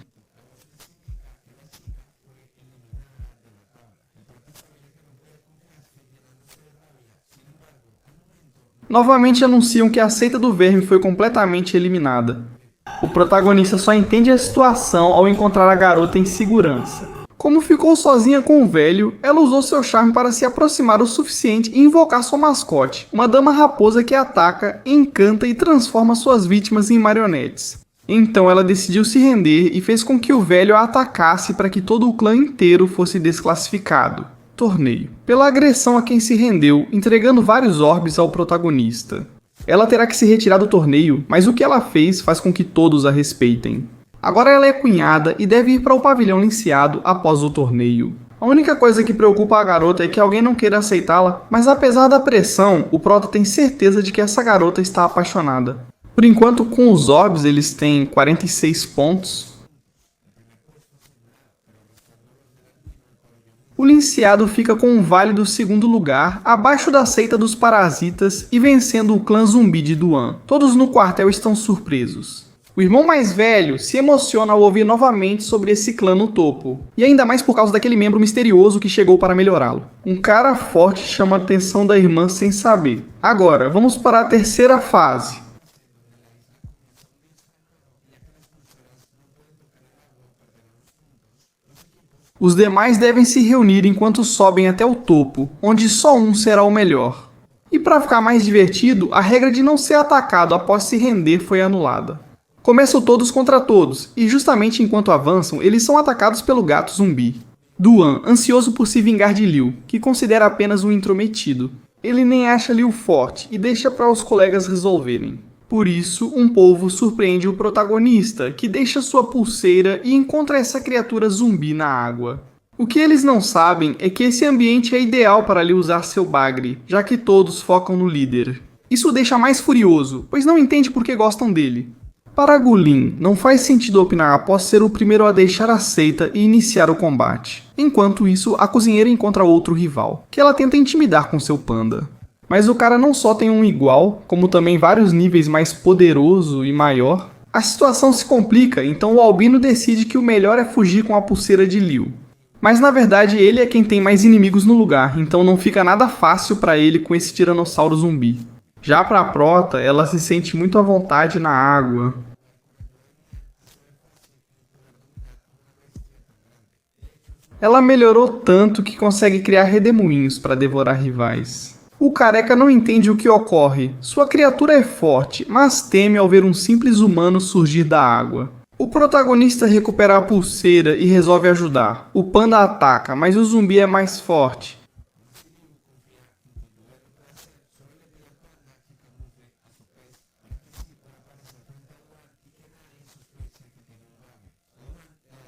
novamente anunciam que a seita do verme foi completamente eliminada. O protagonista só entende a situação ao encontrar a garota em segurança. Como ficou sozinha com o velho, ela usou seu charme para se aproximar o suficiente e invocar sua mascote, uma dama raposa que ataca, encanta e transforma suas vítimas em marionetes. Então ela decidiu se render e fez com que o velho a atacasse para que todo o clã inteiro fosse desclassificado. Torneio. Pela agressão a quem se rendeu, entregando vários orbes ao protagonista. Ela terá que se retirar do torneio, mas o que ela fez faz com que todos a respeitem. Agora ela é cunhada e deve ir para o pavilhão liceado após o torneio. A única coisa que preocupa a garota é que alguém não queira aceitá-la, mas apesar da pressão, o Prota tem certeza de que essa garota está apaixonada. Por enquanto, com os orbs, eles têm 46 pontos. O liceado fica com um válido segundo lugar, abaixo da seita dos parasitas e vencendo o clã zumbi de Duan. Todos no quartel estão surpresos. O irmão mais velho se emociona ao ouvir novamente sobre esse clã no topo, e ainda mais por causa daquele membro misterioso que chegou para melhorá-lo. Um cara forte chama a atenção da irmã sem saber. Agora, vamos para a terceira fase. Os demais devem se reunir enquanto sobem até o topo, onde só um será o melhor. E para ficar mais divertido, a regra de não ser atacado após se render foi anulada. Começam todos contra todos, e justamente enquanto avançam, eles são atacados pelo gato zumbi. Duan, ansioso por se vingar de Liu, que considera apenas um intrometido. Ele nem acha Liu forte e deixa para os colegas resolverem. Por isso, um polvo surpreende o protagonista, que deixa sua pulseira e encontra essa criatura zumbi na água. O que eles não sabem é que esse ambiente é ideal para Liu usar seu bagre, já que todos focam no líder. Isso o deixa mais furioso, pois não entende por que gostam dele. Para Gulin, não faz sentido opinar após ser o primeiro a deixar a seita e iniciar o combate. Enquanto isso, a cozinheira encontra outro rival, que ela tenta intimidar com seu panda. Mas o cara não só tem um igual, como também vários níveis mais poderoso e maior. A situação se complica, então o albino decide que o melhor é fugir com a pulseira de Liu. Mas na verdade ele é quem tem mais inimigos no lugar, então não fica nada fácil para ele com esse tiranossauro zumbi. Já para a Prota, ela se sente muito à vontade na água. Ela melhorou tanto que consegue criar redemoinhos para devorar rivais. O careca não entende o que ocorre. Sua criatura é forte, mas teme ao ver um simples humano surgir da água. O protagonista recupera a pulseira e resolve ajudar. O panda ataca, mas o zumbi é mais forte.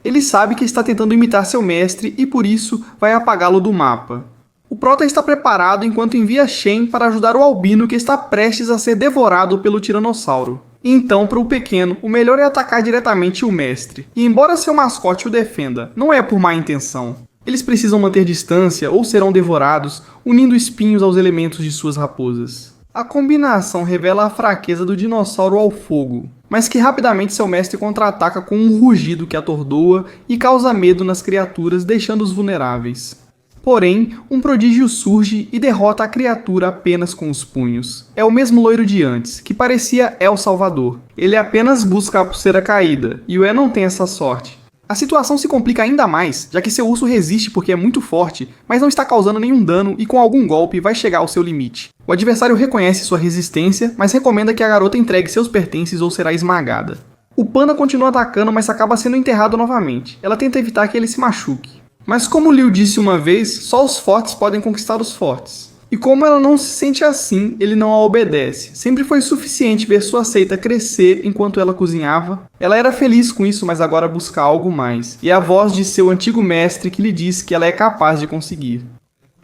Ele sabe que está tentando imitar seu mestre e por isso vai apagá-lo do mapa. O Prota está preparado enquanto envia Shen para ajudar o albino que está prestes a ser devorado pelo tiranossauro. Então, para o pequeno, o melhor é atacar diretamente o mestre. E embora seu mascote o defenda, não é por má intenção. Eles precisam manter distância ou serão devorados, unindo espinhos aos elementos de suas raposas. A combinação revela a fraqueza do dinossauro ao fogo, mas que rapidamente seu mestre contra-ataca com um rugido que atordoa e causa medo nas criaturas, deixando-os vulneráveis. Porém, um prodígio surge e derrota a criatura apenas com os punhos. É o mesmo loiro de antes, que parecia El Salvador. Ele apenas busca a pulseira caída, e o E não tem essa sorte. A situação se complica ainda mais, já que seu urso resiste porque é muito forte, mas não está causando nenhum dano e com algum golpe vai chegar ao seu limite. O adversário reconhece sua resistência, mas recomenda que a garota entregue seus pertences ou será esmagada. O panda continua atacando, mas acaba sendo enterrado novamente. Ela tenta evitar que ele se machuque. Mas como Liu disse uma vez, só os fortes podem conquistar os fortes. E como ela não se sente assim, ele não a obedece. Sempre foi suficiente ver sua seita crescer enquanto ela cozinhava. Ela era feliz com isso, mas agora busca algo mais. E é a voz de seu antigo mestre que lhe diz que ela é capaz de conseguir.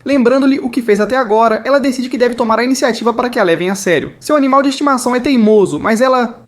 Lembrando-lhe o que fez até agora, ela decide que deve tomar a iniciativa para que a levem a sério. Seu animal de estimação é teimoso, mas ela...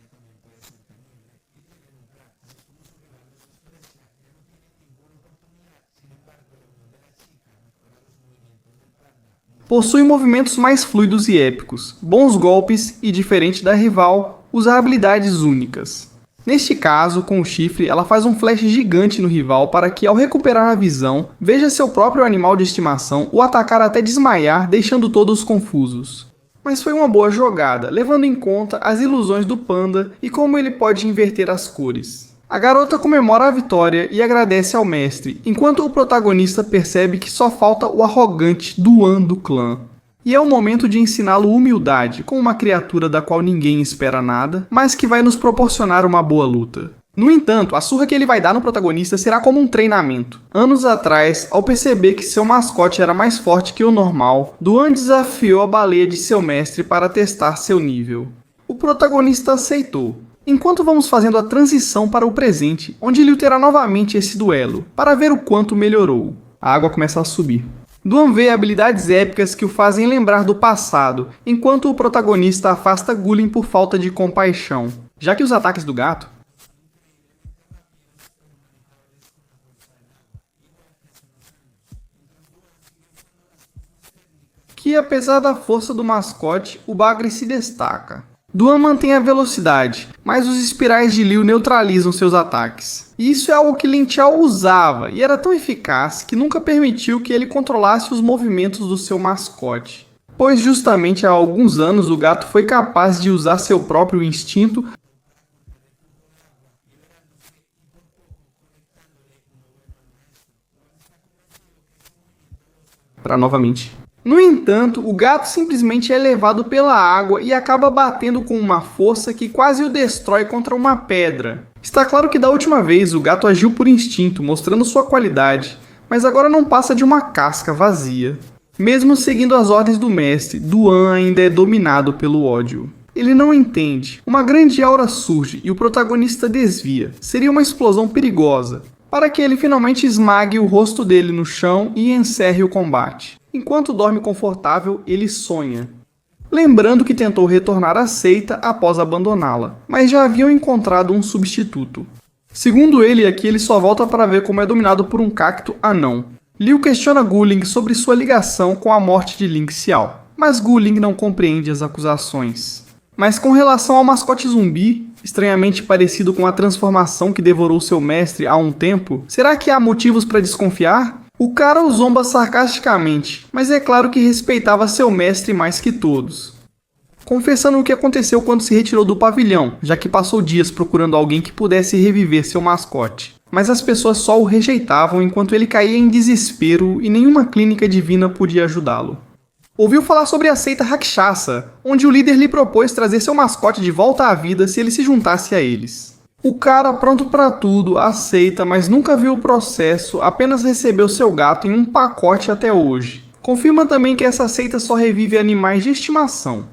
possui movimentos mais fluidos e épicos, bons golpes e, diferente da rival, usa habilidades únicas. Neste caso, com o chifre, ela faz um flash gigante no rival para que, ao recuperar a visão, veja seu próprio animal de estimação o atacar até desmaiar, deixando todos confusos. Mas foi uma boa jogada, levando em conta as ilusões do panda e como ele pode inverter as cores. A garota comemora a vitória e agradece ao mestre, enquanto o protagonista percebe que só falta o arrogante Duan do clã. E é o momento de ensiná-lo humildade, com uma criatura da qual ninguém espera nada, mas que vai nos proporcionar uma boa luta. No entanto, a surra que ele vai dar no protagonista será como um treinamento. Anos atrás, ao perceber que seu mascote era mais forte que o normal, Duan desafiou a baleia de seu mestre para testar seu nível. O protagonista aceitou. Enquanto vamos fazendo a transição para o presente, onde Liu terá novamente esse duelo, para ver o quanto melhorou. A água começa a subir. Duan vê habilidades épicas que o fazem lembrar do passado, enquanto o protagonista afasta Gulen por falta de compaixão, já que os ataques do gato que apesar da força do mascote, o Bagre se destaca. Duan mantém a velocidade, mas os espirais de Liu neutralizam seus ataques. E isso é algo que Lin Qiao usava, e era tão eficaz que nunca permitiu que ele controlasse os movimentos do seu mascote. Pois justamente há alguns anos o gato foi capaz de usar seu próprio instinto para novamente. No entanto, o gato simplesmente é levado pela água e acaba batendo com uma força que quase o destrói contra uma pedra. Está claro que da última vez o gato agiu por instinto, mostrando sua qualidade, mas agora não passa de uma casca vazia. Mesmo seguindo as ordens do mestre, Duan ainda é dominado pelo ódio. Ele não entende. Uma grande aura surge e o protagonista desvia. Seria uma explosão perigosa, para que ele finalmente esmague o rosto dele no chão e encerre o combate. Enquanto dorme confortável, ele sonha. Lembrando que tentou retornar à seita após abandoná-la, mas já haviam encontrado um substituto. Segundo ele, aqui ele só volta para ver como é dominado por um cacto anão. Liu questiona Guling sobre sua ligação com a morte de Ling Xiao, mas Guling não compreende as acusações. Mas com relação ao mascote zumbi, estranhamente parecido com a transformação que devorou seu mestre há um tempo, será que há motivos para desconfiar? O cara o zomba sarcasticamente, mas é claro que respeitava seu mestre mais que todos. Confessando o que aconteceu quando se retirou do pavilhão, já que passou dias procurando alguém que pudesse reviver seu mascote. Mas as pessoas só o rejeitavam enquanto ele caía em desespero e nenhuma clínica divina podia ajudá-lo. Ouviu falar sobre a seita Rakshasa, onde o líder lhe propôs trazer seu mascote de volta à vida se ele se juntasse a eles. O cara, pronto pra tudo, aceita, mas nunca viu o processo, apenas recebeu seu gato em um pacote até hoje. Confirma também que essa seita só revive animais de estimação.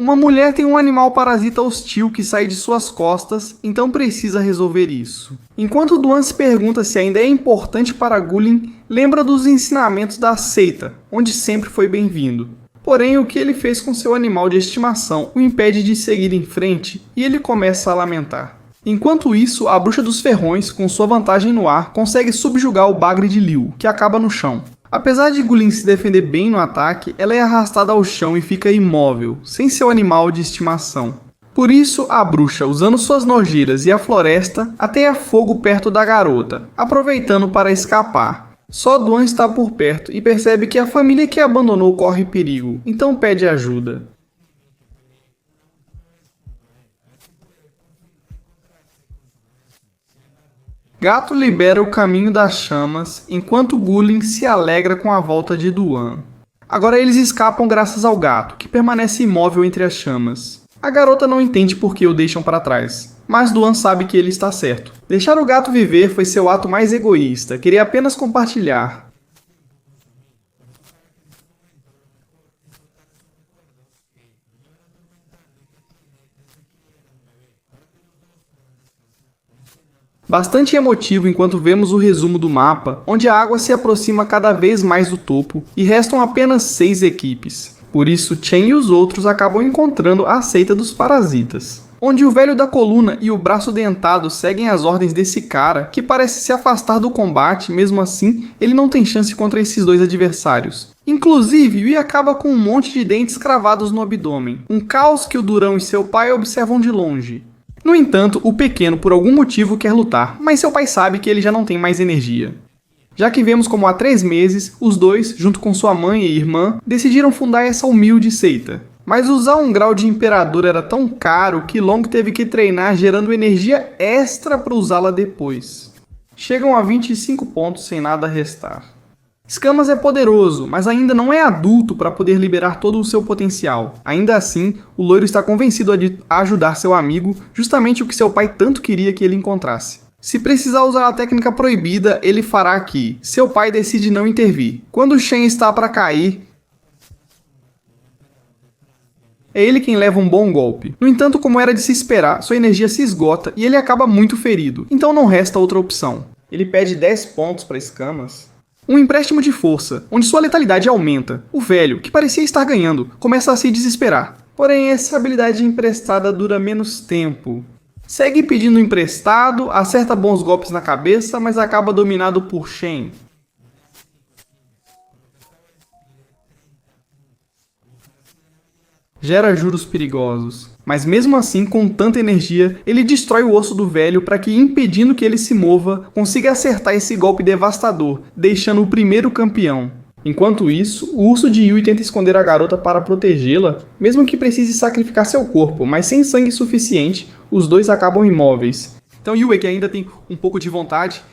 Uma mulher tem um animal parasita hostil que sai de suas costas, então precisa resolver isso. Enquanto Duan se pergunta se ainda é importante para Gulen, lembra dos ensinamentos da seita, onde sempre foi bem-vindo. Porém, o que ele fez com seu animal de estimação o impede de seguir em frente e ele começa a lamentar. Enquanto isso, a bruxa dos ferrões, com sua vantagem no ar, consegue subjugar o bagre de Liu, que acaba no chão. Apesar de Gulen se defender bem no ataque, ela é arrastada ao chão e fica imóvel, sem seu animal de estimação. Por isso, a bruxa, usando suas nojeiras e a floresta, ateia fogo perto da garota, aproveitando para escapar. Só Duan está por perto e percebe que a família que abandonou corre perigo, então pede ajuda. Gato libera o caminho das chamas, enquanto Gulen se alegra com a volta de Duan. Agora eles escapam graças ao gato, que permanece imóvel entre as chamas. A garota não entende por que o deixam para trás, mas Duan sabe que ele está certo. Deixar o gato viver foi seu ato mais egoísta, queria apenas compartilhar. Bastante emotivo enquanto vemos o resumo do mapa, onde a água se aproxima cada vez mais do topo e restam apenas 6 equipes. Por isso, Chen e os outros acabam encontrando a seita dos parasitas, onde o velho da coluna e o braço dentado seguem as ordens desse cara que parece se afastar do combate, mesmo assim ele não tem chance contra esses dois adversários. Inclusive, Yui acaba com um monte de dentes cravados no abdômen, um caos que o Durão e seu pai observam de longe. No entanto, o pequeno por algum motivo quer lutar, mas seu pai sabe que ele já não tem mais energia. Já que vemos como há 3 meses, os dois, junto com sua mãe e irmã, decidiram fundar essa humilde seita. Mas usar um grau de imperador era tão caro que Long teve que treinar gerando energia extra para usá-la depois. Chegam a 25 pontos sem nada a restar. Escamas é poderoso, mas ainda não é adulto para poder liberar todo o seu potencial. Ainda assim, o loiro está convencido a ajudar seu amigo, justamente o que seu pai tanto queria que ele encontrasse. Se precisar usar a técnica proibida, ele fará aqui. Seu pai decide não intervir. Quando Shen está para cair, é ele quem leva um bom golpe. No entanto, como era de se esperar, sua energia se esgota e ele acaba muito ferido, então não resta outra opção. Ele pede 10 pontos para Escamas. Um empréstimo de força, onde sua letalidade aumenta. O velho, que parecia estar ganhando, começa a se desesperar. Porém, essa habilidade emprestada dura menos tempo. Segue pedindo emprestado, acerta bons golpes na cabeça, mas acaba dominado por Shen. Gera juros perigosos. Mas mesmo assim, com tanta energia, ele destrói o osso do velho para que, impedindo que ele se mova, consiga acertar esse golpe devastador, deixando o primeiro campeão. Enquanto isso, o urso de Yui tenta esconder a garota para protegê-la, mesmo que precise sacrificar seu corpo, mas sem sangue suficiente, os dois acabam imóveis. Então Yui, que ainda tem um pouco de vontade,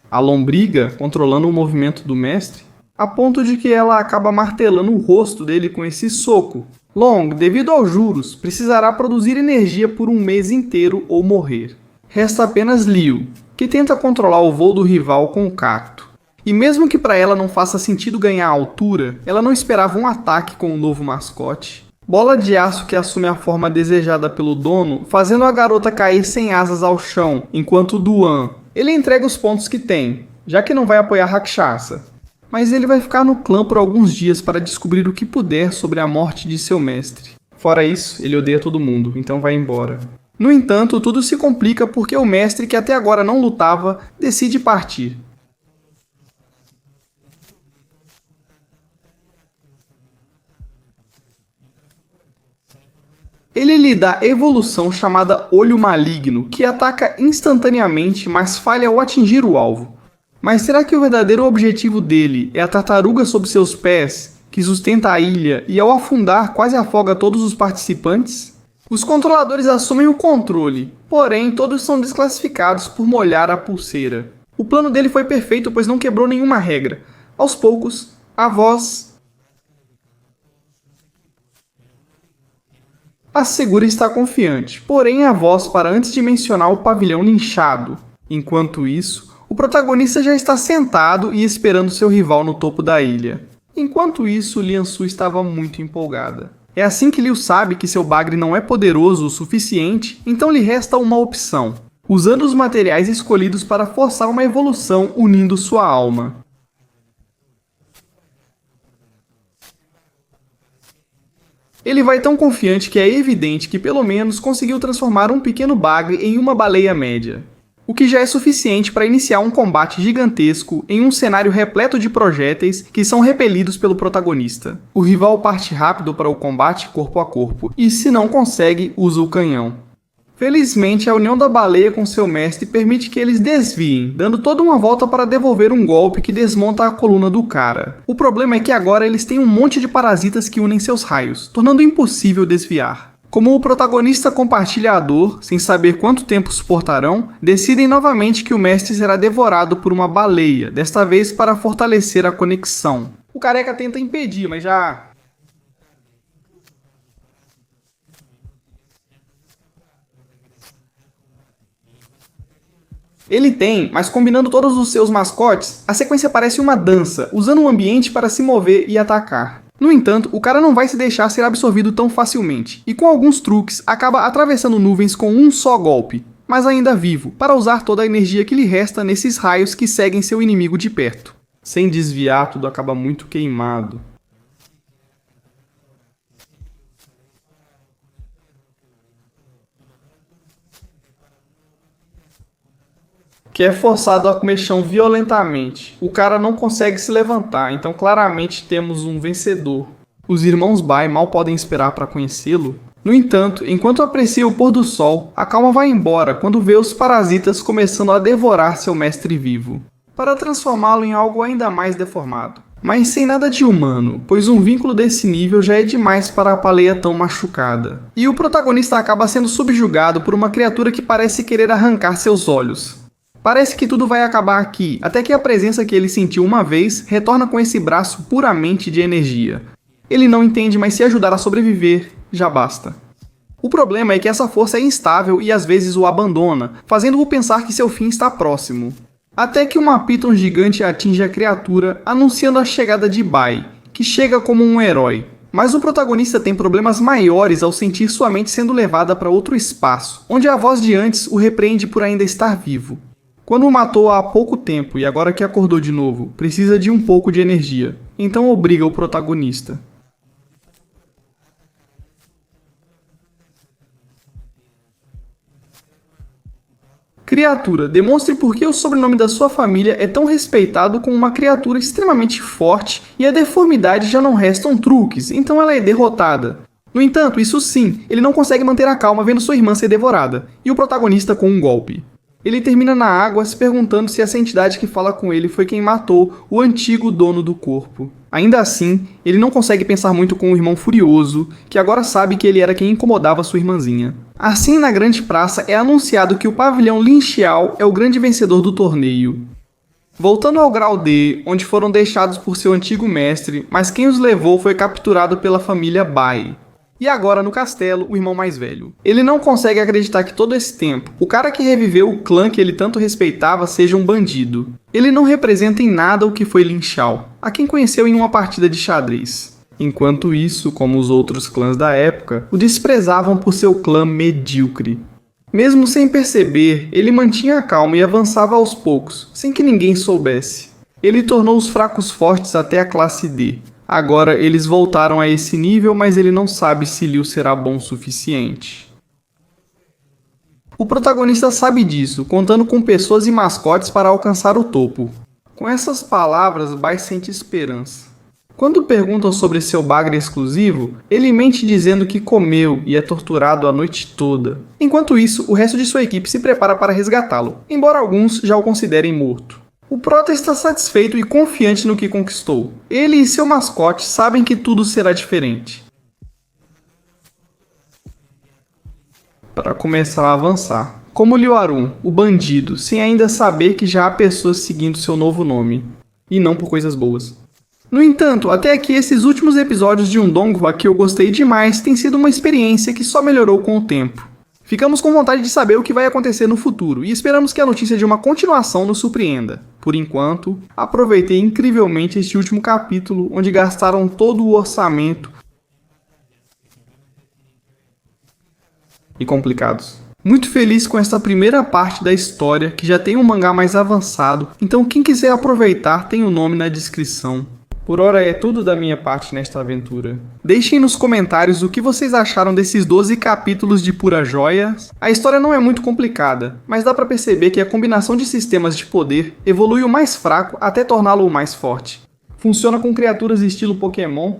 a lombriga controlando o movimento do mestre, a ponto de que ela acaba martelando o rosto dele com esse soco. Long, devido aos juros, precisará produzir energia por um mês inteiro ou morrer. Resta apenas Liu, que tenta controlar o voo do rival com o cacto. E mesmo que para ela não faça sentido ganhar altura, ela não esperava um ataque com o novo mascote. Bola de aço que assume a forma desejada pelo dono, fazendo a garota cair sem asas ao chão, enquanto Duan. Ele entrega os pontos que tem, já que não vai apoiar Rakshasa. Mas ele vai ficar no clã por alguns dias para descobrir o que puder sobre a morte de seu mestre. Fora isso, ele odeia todo mundo, então vai embora. No entanto, tudo se complica porque o mestre, que até agora não lutava, decide partir. Ele lhe dá evolução chamada Olho Maligno, que ataca instantaneamente, mas falha ao atingir o alvo. Mas será que o verdadeiro objetivo dele é a tartaruga sob seus pés, que sustenta a ilha e ao afundar quase afoga todos os participantes? Os controladores assumem o controle, porém todos são desclassificados por molhar a pulseira. O plano dele foi perfeito, pois não quebrou nenhuma regra. Aos poucos, a voz assegura estar confiante, porém a voz para antes de mencionar o pavilhão linchado. Enquanto isso, o protagonista já está sentado e esperando seu rival no topo da ilha. Enquanto isso, Lian Su estava muito empolgada. É assim que Liu sabe que seu bagre não é poderoso o suficiente, então lhe resta uma opção, usando os materiais escolhidos para forçar uma evolução unindo sua alma. Ele vai tão confiante que é evidente que pelo menos conseguiu transformar um pequeno bagre em uma baleia média. O que já é suficiente para iniciar um combate gigantesco em um cenário repleto de projéteis que são repelidos pelo protagonista. O rival parte rápido para o combate corpo a corpo e, se não consegue, usa o canhão. Felizmente, a união da baleia com seu mestre permite que eles desviem, dando toda uma volta para devolver um golpe que desmonta a coluna do cara. O problema é que agora eles têm um monte de parasitas que unem seus raios, tornando impossível desviar. Como o protagonista compartilha a dor, sem saber quanto tempo suportarão, decidem novamente que o mestre será devorado por uma baleia, desta vez para fortalecer a conexão. O careca tenta impedir, mas já... Ele tem, mas combinando todos os seus mascotes, a sequência parece uma dança, usando o ambiente para se mover e atacar. No entanto, o cara não vai se deixar ser absorvido tão facilmente, e com alguns truques acaba atravessando nuvens com um só golpe, mas ainda vivo, para usar toda a energia que lhe resta nesses raios que seguem seu inimigo de perto. Sem desviar, tudo acaba muito queimado. Que é forçado a comer chão violentamente. O cara não consegue se levantar, então claramente temos um vencedor. Os irmãos Bai mal podem esperar para conhecê-lo. No entanto, enquanto aprecia o pôr do sol, a calma vai embora quando vê os parasitas começando a devorar seu mestre vivo, para transformá-lo em algo ainda mais deformado. Mas sem nada de humano, pois um vínculo desse nível já é demais para a baleia tão machucada. E o protagonista acaba sendo subjugado por uma criatura que parece querer arrancar seus olhos. Parece que tudo vai acabar aqui, até que a presença que ele sentiu uma vez retorna com esse braço puramente de energia. Ele não entende, mas se ajudar a sobreviver, já basta. O problema é que essa força é instável e às vezes o abandona, fazendo-o pensar que seu fim está próximo. Até que uma Piton gigante atinge a criatura, anunciando a chegada de Bai, que chega como um herói. Mas o protagonista tem problemas maiores ao sentir sua mente sendo levada para outro espaço, onde a voz de antes o repreende por ainda estar vivo. Quando o matou há pouco tempo e agora que acordou de novo, precisa de um pouco de energia, então obriga o protagonista. Criatura, demonstre por que o sobrenome da sua família é tão respeitado com uma criatura extremamente forte e a deformidade já não restam truques, então ela é derrotada. No entanto, isso sim, ele não consegue manter a calma vendo sua irmã ser devorada, e o protagonista com um golpe. Ele termina na água se perguntando se essa entidade que fala com ele foi quem matou o antigo dono do corpo. Ainda assim, ele não consegue pensar muito com o irmão furioso, que agora sabe que ele era quem incomodava sua irmãzinha. Assim, na grande praça, é anunciado que o pavilhão Lin Xiao é o grande vencedor do torneio. Voltando ao grau D, onde foram deixados por seu antigo mestre, mas quem os levou foi capturado pela família Bai. E agora, no castelo, o irmão mais velho. Ele não consegue acreditar que todo esse tempo, o cara que reviveu o clã que ele tanto respeitava seja um bandido. Ele não representa em nada o que foi Lin Xiao, a quem conheceu em uma partida de xadrez. Enquanto isso, como os outros clãs da época, o desprezavam por seu clã medíocre. Mesmo sem perceber, ele mantinha a calma e avançava aos poucos, sem que ninguém soubesse. Ele tornou os fracos fortes até a classe D. Agora eles voltaram a esse nível, mas ele não sabe se Liu será bom o suficiente. O protagonista sabe disso, contando com pessoas e mascotes para alcançar o topo. Com essas palavras, Bai sente esperança. Quando perguntam sobre seu bagre exclusivo, ele mente dizendo que comeu e é torturado a noite toda. Enquanto isso, o resto de sua equipe se prepara para resgatá-lo, embora alguns já o considerem morto. O prota está satisfeito e confiante no que conquistou. Ele e seu mascote sabem que tudo será diferente. Para começar a avançar. Como Liu Arun, o bandido, sem ainda saber que já há pessoas seguindo seu novo nome. E não por coisas boas. No entanto, até aqui esses últimos episódios de Undonghua que eu gostei demais têm sido uma experiência que só melhorou com o tempo. Ficamos com vontade de saber o que vai acontecer no futuro e esperamos que a notícia de uma continuação nos surpreenda. Por enquanto, aproveitei incrivelmente este último capítulo, onde gastaram todo o orçamento e complicados. Muito feliz com esta primeira parte da história, que já tem um mangá mais avançado, então quem quiser aproveitar tem o nome na descrição. Por hora é tudo da minha parte nesta aventura. Deixem nos comentários o que vocês acharam desses 12 capítulos de pura joia. A história não é muito complicada, mas dá pra perceber que a combinação de sistemas de poder evolui o mais fraco até torná-lo o mais forte. Funciona com criaturas estilo Pokémon.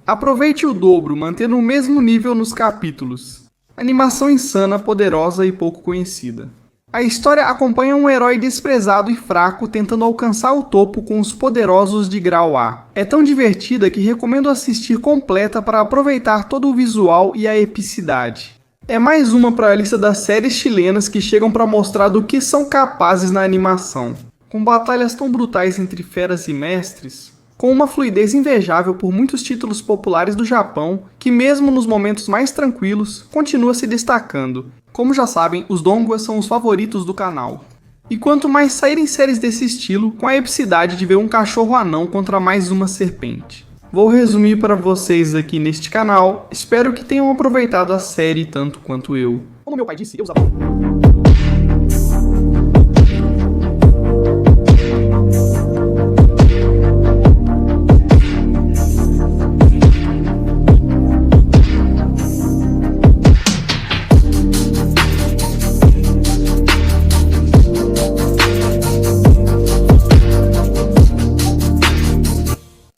Aproveite o dobro, mantendo o mesmo nível nos capítulos. Animação insana, poderosa e pouco conhecida. A história acompanha um herói desprezado e fraco tentando alcançar o topo com os poderosos de grau A. É tão divertida que recomendo assistir completa para aproveitar todo o visual e a epicidade. É mais uma para a lista das séries chilenas que chegam para mostrar do que são capazes na animação. Com batalhas tão brutais entre feras e mestres, com uma fluidez invejável por muitos títulos populares do Japão, que mesmo nos momentos mais tranquilos, continua se destacando. Como já sabem, os Donguas são os favoritos do canal. E quanto mais saírem séries desse estilo, com a epicidade de ver um cachorro anão contra mais uma serpente. Vou resumir para vocês aqui neste canal, espero que tenham aproveitado a série tanto quanto eu. Como meu pai disse, eu usava...